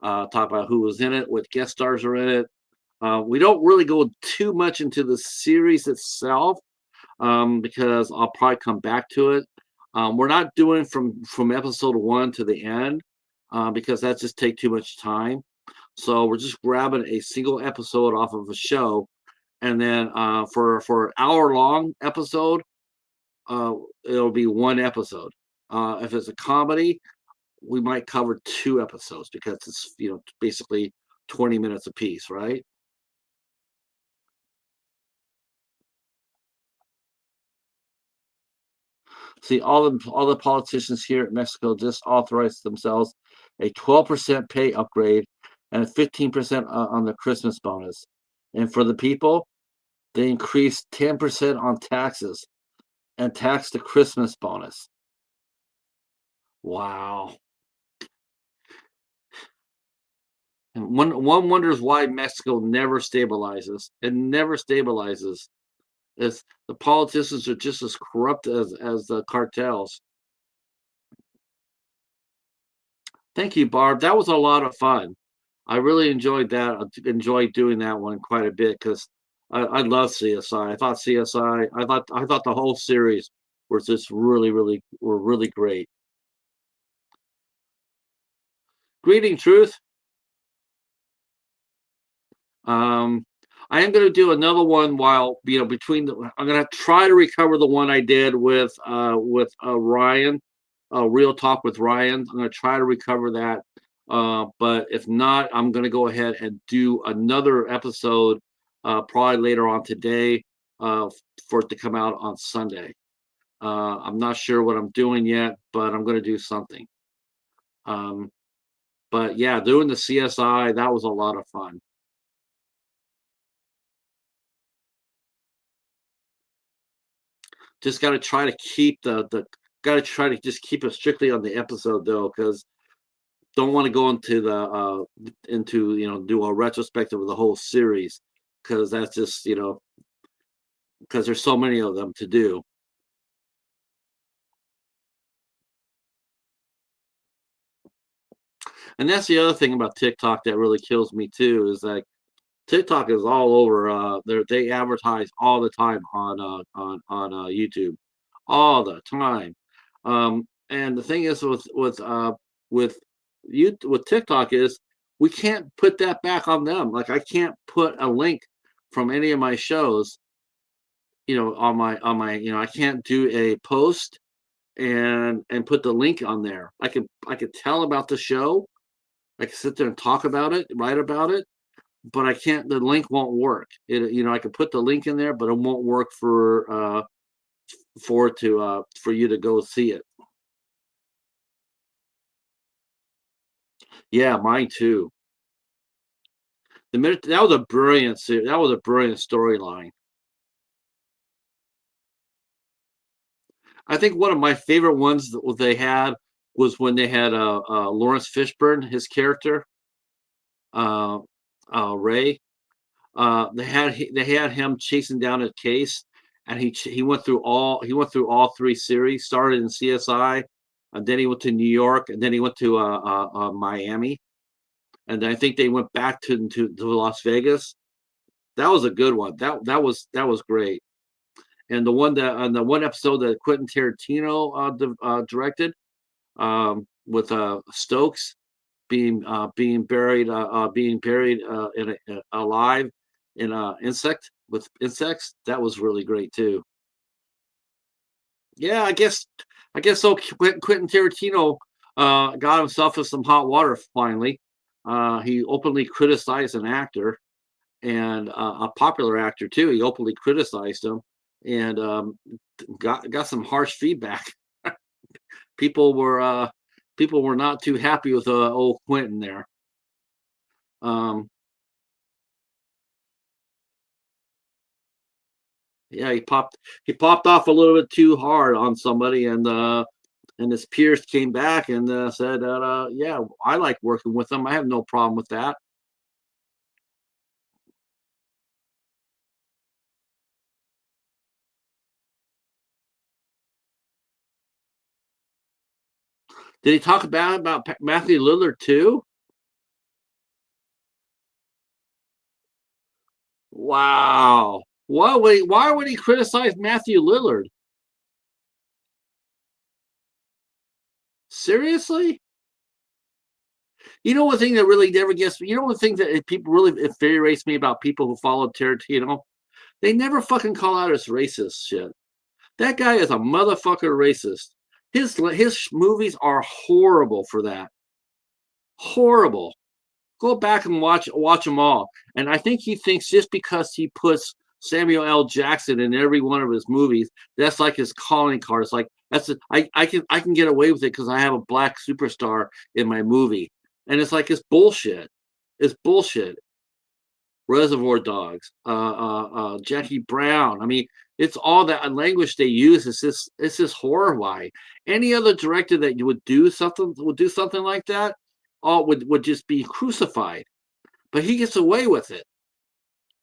talk about who was in it, what guest stars are in it. We don't really go too much into the series itself because I'll probably come back to it. We're not doing from episode one to the end because that just take too much time. So we're just grabbing a single episode off of a show, and then for an hour long episode, uh, it'll be one episode. If it's a comedy, we might cover two episodes because it's basically 20 minutes a piece, right? See, all the politicians here in Mexico just authorized themselves a 12% pay upgrade and a 15% on the Christmas bonus. And for the people, they increased 10% on taxes and taxed the Christmas bonus. Wow. And one wonders why Mexico never stabilizes. It never stabilizes. It's, the politicians are just as corrupt as the cartels. Thank you, Barb. That was a lot of fun. I really enjoyed that. I enjoyed doing that one quite a bit because I love CSI. I thought CSI. I thought the whole series was just really great. Greeting Truth. Um, I am going to do another one while between the. I'm going to try to recover the one I did with Ryan, Real Talk with Ryan. I'm going to try to recover that. But if not, I'm going to go ahead and do another episode, probably later on today, uh, for it to come out on Sunday. I'm not sure what I'm doing yet, but I'm going to do something. Um, but yeah, doing the CSI, that was a lot of fun. Just got to try to keep the got to try to just keep it strictly on the episode though, because don't want to go into the into do a retrospective of the whole series because that's just because there's so many of them to do. And that's the other thing about TikTok that really kills me too is like TikTok is all over. They advertise all the time on YouTube, all the time. And the thing is with with TikTok is we can't put that back on them. Like I can't put a link from any of my shows, on my I can't do a post and put the link on there. I could tell about the show. I can sit there and talk about it, write about it, but I can't. The link won't work. I could put the link in there, but it won't work for you to go see it. Yeah, mine too. The minute that was a brilliant that was a brilliant storyline. I think one of my favorite ones that they had was when they had Lawrence Fishburne, his character, uh, Ray. They had him chasing down a case, and he went through all three series. Started in CSI, and then he went to New York, and then he went to Miami, and I think they went back to Las Vegas. That was a good one. That was great. And the one episode that Quentin Tarantino directed, with Stokes being buried alive in insects. That was really great too. Yeah, I guess so. Quentin Tarantino got himself in some hot water finally. He openly criticized an actor, and a popular actor too. He openly criticized him, and got some harsh feedback. people were uh, People were not too happy with old Quentin there. Um, yeah, he popped off a little bit too hard on somebody, and his peers came back and said that yeah, I like working with them. I have no problem with that. Did he talk about Matthew Lillard too? Wow. Why would he criticize Matthew Lillard? Seriously? You know one thing that really never gets me. You know one thing that people really infuriates me about people who follow Tarantino. They never fucking call out his racist shit. That guy is a motherfucker racist. His movies are horrible for that. Horrible. Go back and watch them all. And I think he thinks just because he puts Samuel L. Jackson in every one of his movies, that's like his calling card. It's like I can get away with it because I have a black superstar in my movie, and it's like it's bullshit. It's bullshit. Reservoir Dogs, Jackie Brown. I mean, it's all that language they use. It's just horrifying. Any other director that you would do something like that, all would just be crucified. But he gets away with it.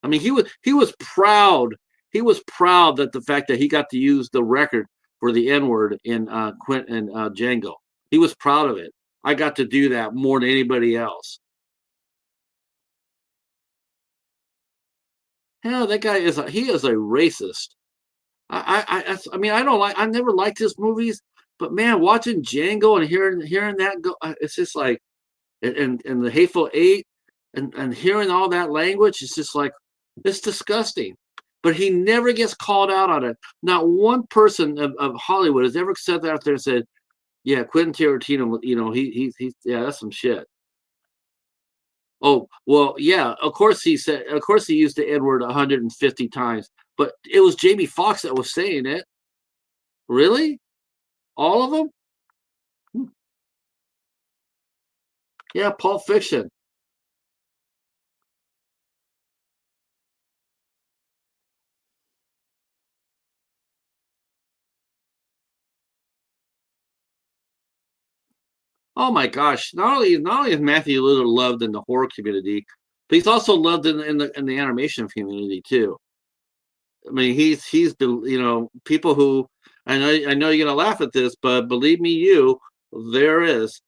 I mean, he was proud. He was proud that the fact that he got to use the record for the N word in Quint and Django. He was proud of it. I got to do that more than anybody else. hell, that guy is he is a racist. I mean, I never liked his movies, but man, watching Django and hearing that go, it's just like, and the Hateful Eight, and hearing all that language, it's just like, it's disgusting. But he never gets called out on it. Not one person of Hollywood has ever said that out there and said, "Yeah, Quentin Tarantino, yeah, that's some shit." Oh, well, yeah, of course he said, of course he used the N word 150 times, but it was Jamie Foxx that was saying it. Really? All of them? Hmm. Yeah, Pulp Fiction. Oh my gosh! Not only is Matthew Lillard loved in the horror community, but he's also loved in the animation community too. I mean, he's been, people who, I know you're gonna laugh at this, but believe me, there is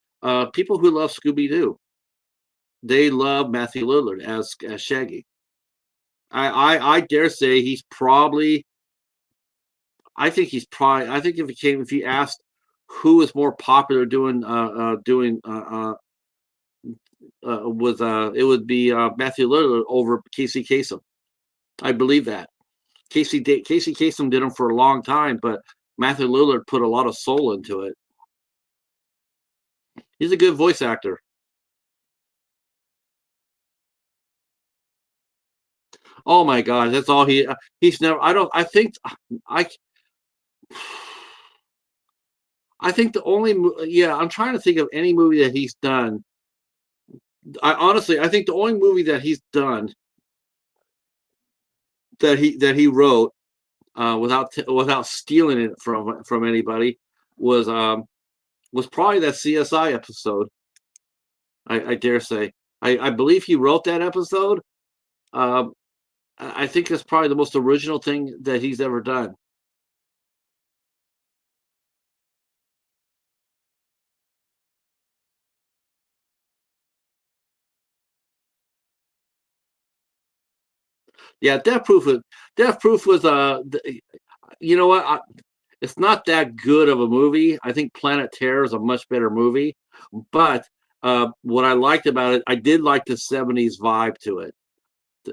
people who love Scooby Doo. They love Matthew Lillard as Shaggy. I dare say he's probably. I think he's probably. I think if he asked who is more popular doing with it would be Matthew Lillard over Casey Kasem. I believe that. Casey Kasem did him for a long time, but Matthew Lillard put a lot of soul into it. He's a good voice actor. Oh my God, that's all he's never. I don't. I I think the only yeah. I'm trying to think of any movie that he's done. I think the only movie that he's done that he wrote without stealing it from anybody was probably that CSI episode. I dare say. I believe he wrote that episode. Um, I think it's probably the most original thing that he's ever done. Yeah, Death Proof was you know what? It's not that good of a movie. I think Planet Terror is a much better movie. But what I liked about it, I did like the 70s vibe to it.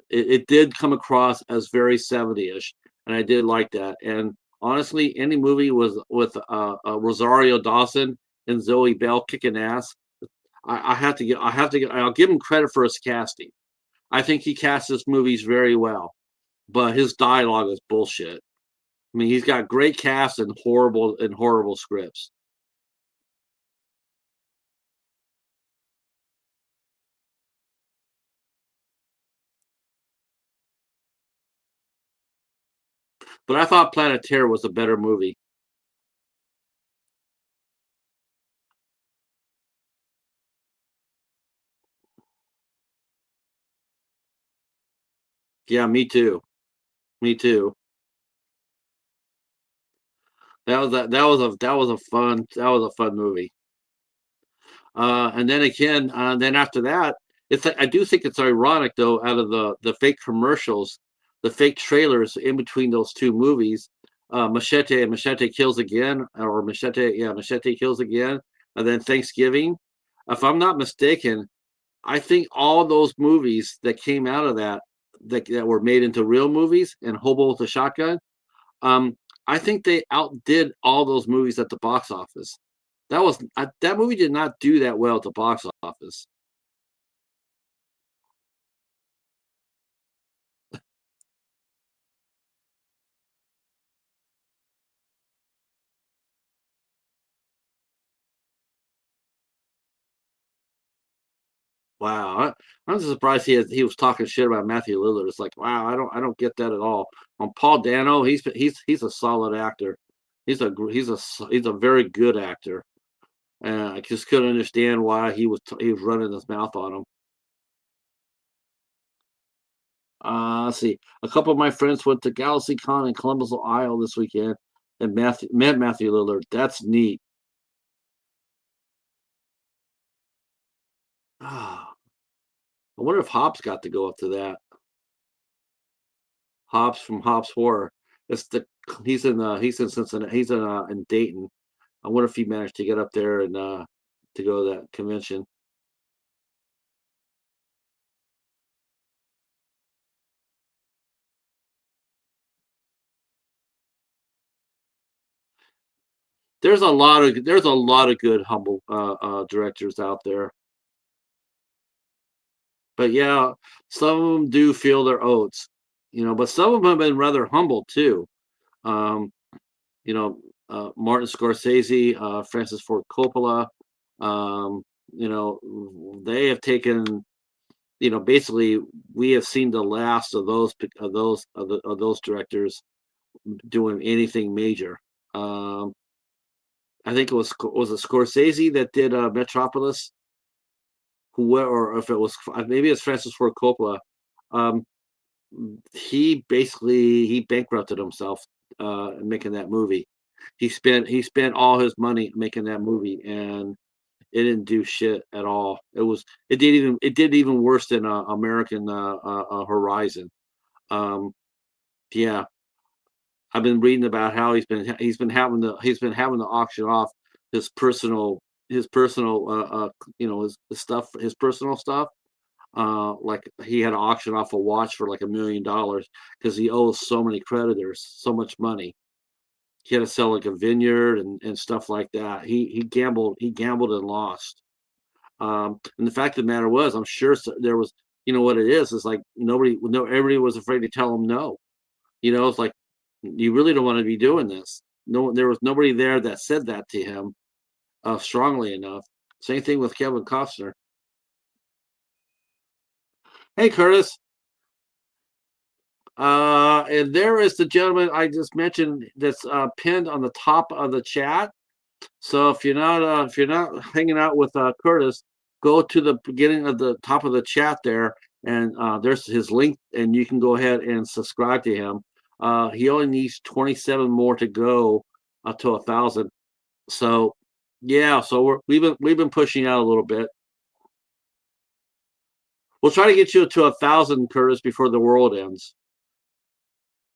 It did come across as very 70ish, and I did like that. And honestly, any movie was with Rosario Dawson and Zoe Bell kicking ass. I'll give him credit for his casting. I think he casts his movies very well, but his dialogue is bullshit. I mean, he's got great casts and horrible scripts. But I thought Planet Terror was a better movie. Yeah, me too. Me too. That was a fun movie. And then again, then after that, I do think it's ironic though. Out of the fake commercials, the fake trailers in between those two movies, Machete Kills Again, or Machete Kills Again, and then Thanksgiving. If I'm not mistaken, I think all those movies that came out of that were made into real movies, and Hobo with a Shotgun. Um, I think they outdid all those movies at the box office. That movie did not do that well at the box office. Wow, I'm just surprised he was talking shit about Matthew Lillard. It's like, wow, I don't get that at all. On Paul Dano, he's a solid actor. He's a very good actor. And I just couldn't understand why he was running his mouth on him. Let's see. A couple of my friends went to Galaxy Con in Columbus, Ohio this weekend and met Matthew Lillard. That's neat. Ah, I wonder if Hobbs got to go up to that. Hobbs from Hobbs Horror. It's the he's in Cincinnati. He's in Dayton. I wonder if he managed to get up there and to go to that convention. There's a lot of good humble directors out there. But yeah, some of them do feel their oats, but some of them have been rather humble too. Um, you know, Martin Scorsese, Francis Ford Coppola, um, they have taken, basically we have seen the last of those directors doing anything major. Um, I think it Scorsese that did Metropolis, or if it was maybe it's Francis Ford Coppola. Um, he bankrupted himself making that movie. He spent all his money making that movie, and it didn't do shit at all. It did even worse than American Horizon. Um, yeah, I've been reading about how he's been having to auction off his personal his stuff, his personal stuff. Like he had to auction off a watch for like $1 million because he owes so many creditors so much money. He had to sell like a vineyard and stuff like that. He gambled and lost. And the fact of the matter was, I'm sure there was, what it is like everybody was afraid to tell him no. It's like you really don't want to be doing this. No, there was nobody there that said that to him strongly enough. Same thing with Kevin Costner. Hey, Curtis. And there is the gentleman I just mentioned that's pinned on the top of the chat. So if you're not hanging out with Curtis, go to the beginning of the top of the chat there, and there's his link, and you can go ahead and subscribe to him. He only needs 27 more to go to 1,000. So yeah, so we've been pushing out a little bit. We'll try to get you to 1,000, Curtis, before the world ends.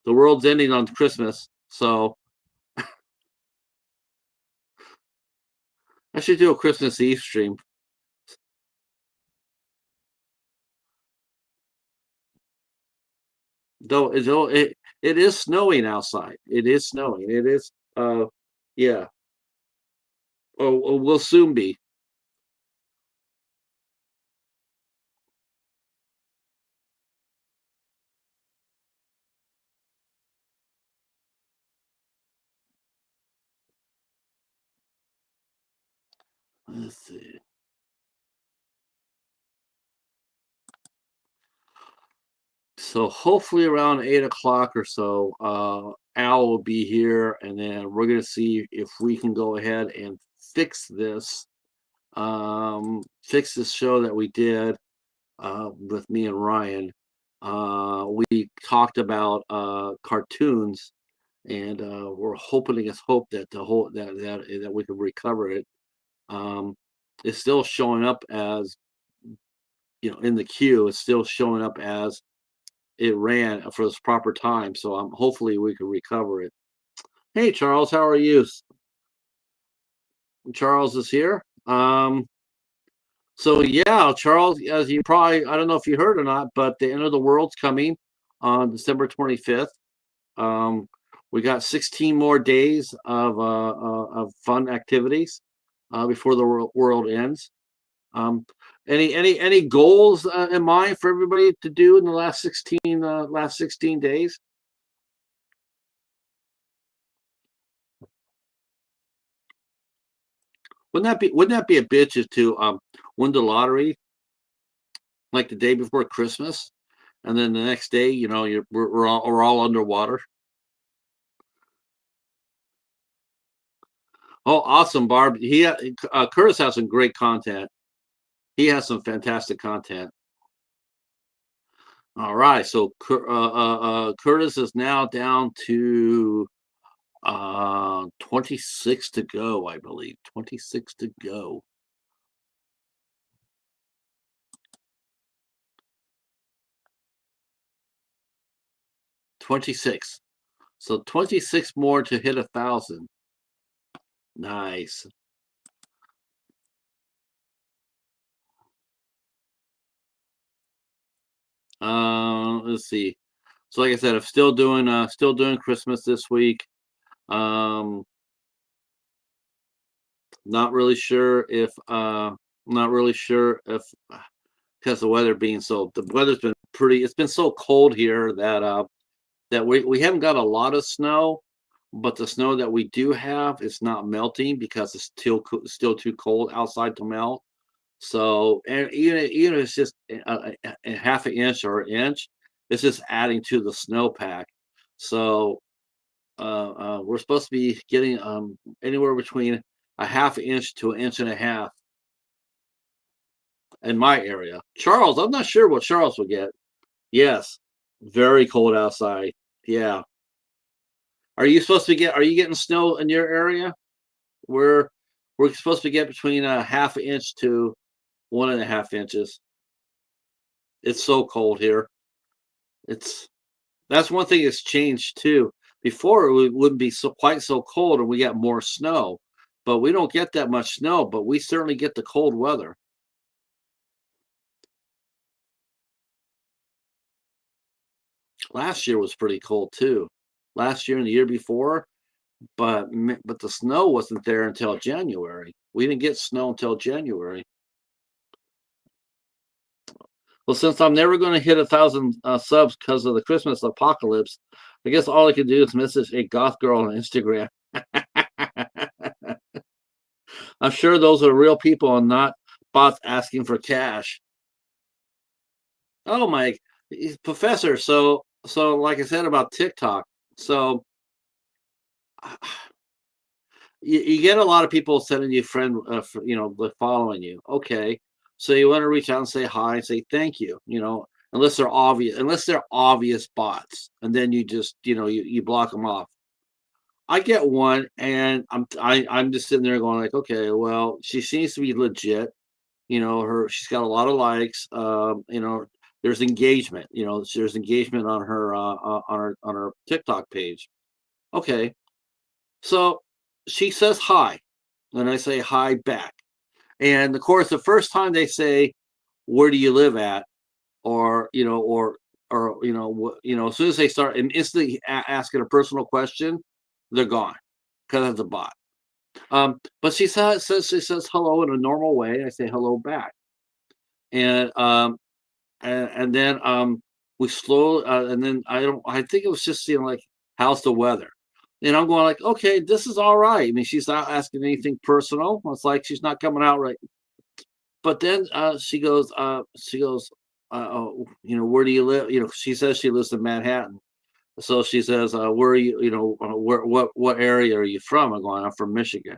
The world's ending on Christmas, so I should do a Christmas Eve stream. Though it is snowing outside. It is snowing. It is yeah. Oh, will soon be. Let's see. So hopefully around 8 o'clock or so, Al will be here, and then we're gonna see if we can go ahead and fix this show that we did with me and Ryan. We talked about cartoons, and we're hoping against hope that the whole that we can recover it. Um, it's still showing up as in the queue. It's still showing up as it ran for this proper time. So hopefully we can recover it. Hey Charles, how are you? Charles is here. So yeah, Charles, as you probably, I don't know if you heard or not, but the end of the world's coming on December 25th. Um, we got 16 more days of fun activities before the world ends. Um, any goals in mind for everybody to do in the last 16 days? Wouldn't that be a bitch to win the lottery like the day before Christmas, and then the next day, we're all underwater. Oh, awesome, Barb. Curtis has some great content. He has some fantastic content. All right, so Curtis is now down to 26 to go, I believe. 26 to go. 26. So 26 more to hit 1,000. Nice. Let's see. So like I said, I'm still doing Christmas this week. Um, not really sure if not really sure if because the weather's been pretty. It's been so cold here that we haven't got a lot of snow, but the snow that we do have is not melting because it's still too cold outside to melt. So, and even if it's just a half an inch or an inch, it's just adding to the snowpack. So, we're supposed to be getting anywhere between a half inch to an inch and a half in my area. Charles, I'm not sure what Charles will get. Yes, very cold outside. Yeah. Are you getting snow in your area? We're we're supposed to get between a half an inch to 1.5 inches. It's so cold here. It's That's one thing that's changed too. Before it wouldn't be quite so cold and we got more snow, but we don't get that much snow, but we certainly get the cold weather. Last year was pretty cold too. Last year and the year before, but the snow wasn't there until January. We didn't get snow until January. Well, since I'm never going to hit 1,000 subs because of the Christmas apocalypse, I guess all I can do is message a goth girl on Instagram. I'm sure those are real people and not bots asking for cash. Oh my, professor. So like I said about TikTok, so you get a lot of people sending you following you. Okay, so you want to reach out and say hi and say thank you. Unless they're obvious bots, and then you just you block them off. I get one, and I'm just sitting there going like, okay, well, she seems to be legit. She's got a lot of likes. There's engagement. There's engagement on her TikTok page. Okay, so she says hi, and I say hi back. And of course, the first time they say, "Where do you live at?" or as soon as they start and instantly asking a personal question, they're gone because of the bot. But she says hello in a normal way. I say hello back, and then we slow, and then I think it was just like, how's the weather? And I'm going like, okay, this is all right. I mean, she's not asking anything personal. It's like she's not coming out right. But then oh, where do you live? She says she lives in Manhattan. So she says, where are you, what area are you from? I'm going, I'm from Michigan.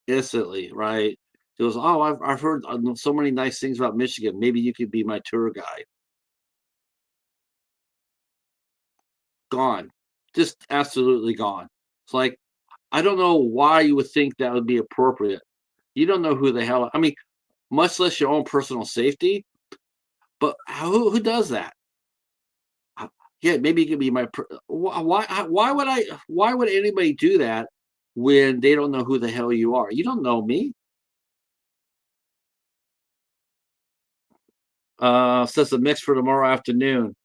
Instantly, right? She goes, oh, I've heard so many nice things about Michigan. Maybe you could be my tour guide. Gone, just absolutely gone. It's like, I don't know why you would think that would be appropriate. You don't know who the hell. I mean, much less your own personal safety. But who does that? Yeah, maybe you could be my. Why would anybody do that when they don't know who the hell you are? You don't know me. Says a mix for tomorrow afternoon.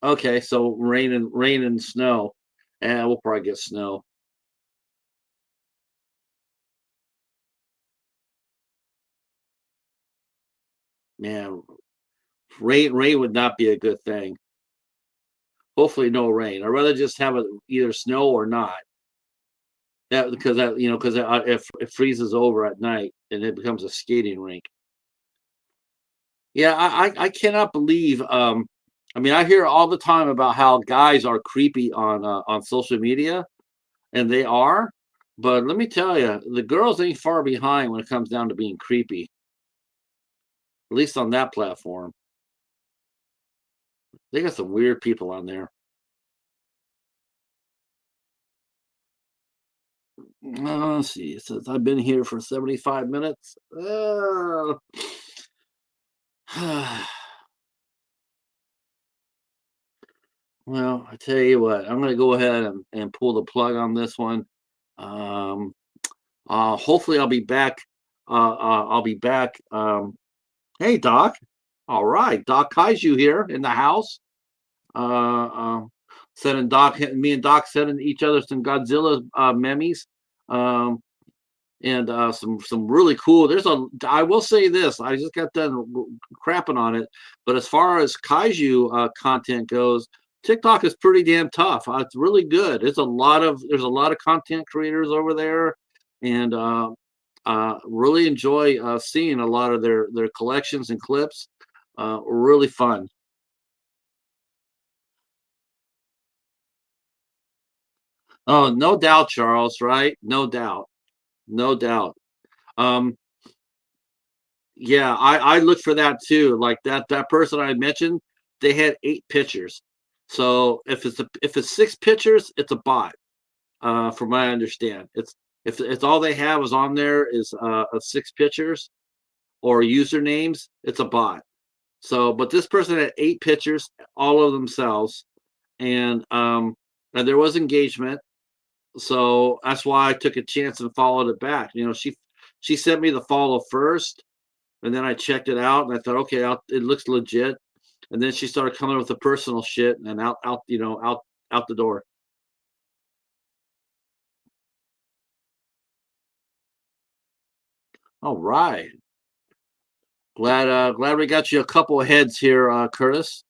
Okay, so rain and snow, and we'll probably get snow. Man, rain would not be a good thing. Hopefully, no rain. I'd rather just have it either snow or not. That because that because it freezes over at night and it becomes a skating rink. Yeah, I cannot believe. I mean, I hear all the time about how guys are creepy on social media, and they are. But let me tell you, the girls ain't far behind when it comes down to being creepy. At least on that platform, they got some weird people on there. Let's see. It says I've been here for 75 minutes. Well, I tell you what, I'm gonna go ahead and pull the plug on this one. Um, hopefully I'll be back. I'll be back. Hey, Doc. All right, Doc Kaiju here in the house. Uh, uh, Sending Doc, me and Doc sending each other some Godzilla memes. Um, and some really cool. There's a. I will say this. I just got done crapping on it, but as far as kaiju content goes, TikTok is pretty damn tough. It's really good. It's a lot of. There's a lot of content creators over there, and really enjoy seeing a lot of their collections and clips. Really fun. Oh, no doubt, Charles. Right? No doubt. No doubt. Um, Yeah, I looked for that too. Like that person I mentioned, they had 8 pictures. So if it's 6 pictures, it's a bot. From what I understand, it's if it's all they have is on there is 6 pictures or usernames, it's a bot. So, but this person had 8 pictures, all of themselves, and there was engagement. So that's why I took a chance and followed it back. She sent me the follow first, and then I checked it out and I thought, okay, it looks legit. And then she started coming with the personal shit and out the door. All right. Glad we got you a couple of heads here, Curtis.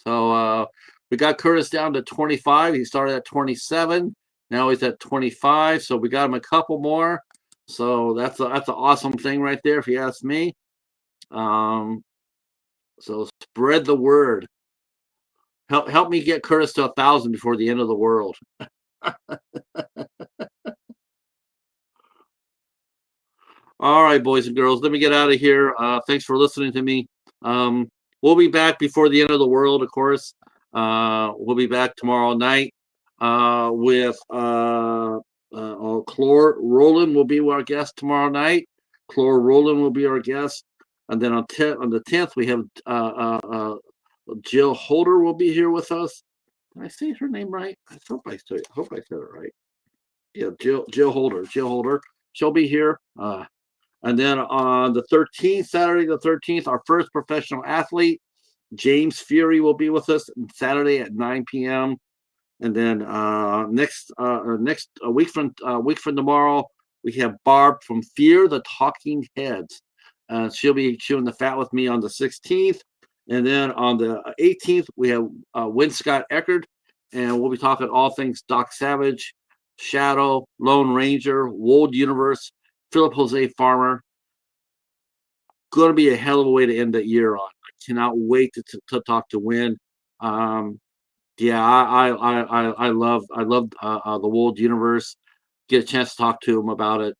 So we got Curtis down to 25. He started at 27. Now he's at 25. So we got him a couple more. So that's an awesome thing right there, if you ask me. Um, so spread the word. Help me get Curtis to 1,000 before the end of the world. All right, boys and girls, let me get out of here. Thanks for listening to me. We'll be back before the end of the world, of course. We'll be back tomorrow night with Chlor Roland will be our guest tomorrow night. Chlor Roland will be our guest, and then on the 10th we have Jill Holder will be here with us. Did I say her name right? Hope I said it right. Yeah, Jill Holder. She'll be here. And then on the 13th, Saturday the 13th, our first professional athlete, James Fury, will be with us Saturday at 9 p.m. And then next a week from tomorrow, we have Barb from Fear the Talking Heads. She'll be chewing the fat with me on the 16th. And then on the 18th, we have Win Scott Eckert, and we'll be talking all things Doc Savage, Shadow, Lone Ranger, Wold Universe, Philip Jose Farmer. Going to be a hell of a way to end the year on. I cannot wait to talk to Win. Um, yeah, I love the Wold Universe. Get a chance to talk to him about it,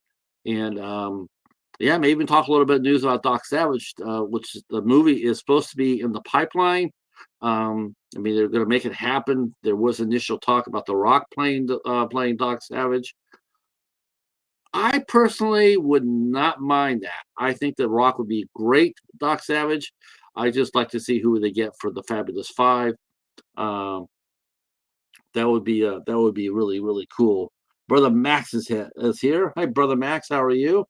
and yeah, maybe even talk a little bit of news about Doc Savage, which the movie is supposed to be in the pipeline. I mean, they're going to make it happen. There was initial talk about The Rock playing Doc Savage. I personally would not mind that. I think that Rock would be great, Doc Savage. I just like to see who they get for the Fabulous Five. Um, that would be really really cool. Brother Max is here. Hi, Brother Max. How are you?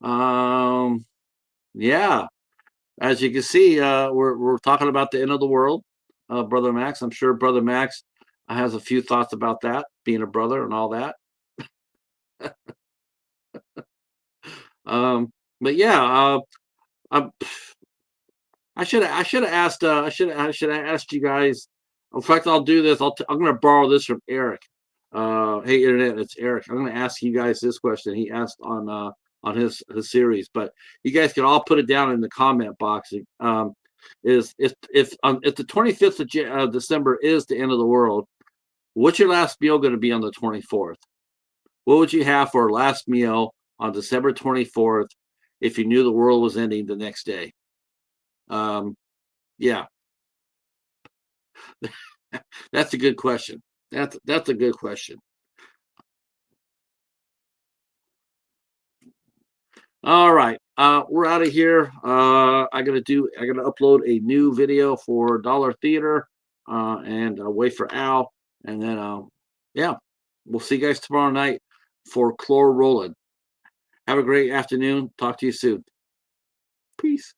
Um, yeah. As you can see, we're talking about the end of the world, Brother Max. I'm sure Brother Max has a few thoughts about that, being a brother and all that. Um, but yeah, I, I should have asked you guys. In fact, I'll do this. I'm going to borrow this from Eric. Hey, internet, it's Eric. I'm going to ask you guys this question. He asked on his series, but you guys can all put it down in the comment box. Is if the 25th of December is the end of the world, what's your last meal going to be on the 24th? What would you have for a last meal on December 24th if you knew the world was ending the next day? Um, yeah, that's a good question. That's a good question. All right. We're out of here. I gotta upload a new video for Dollar Theater, and wait for Al. And then yeah, we'll see you guys tomorrow night for Chlor Roland. Have a great afternoon. Talk to you soon. Peace.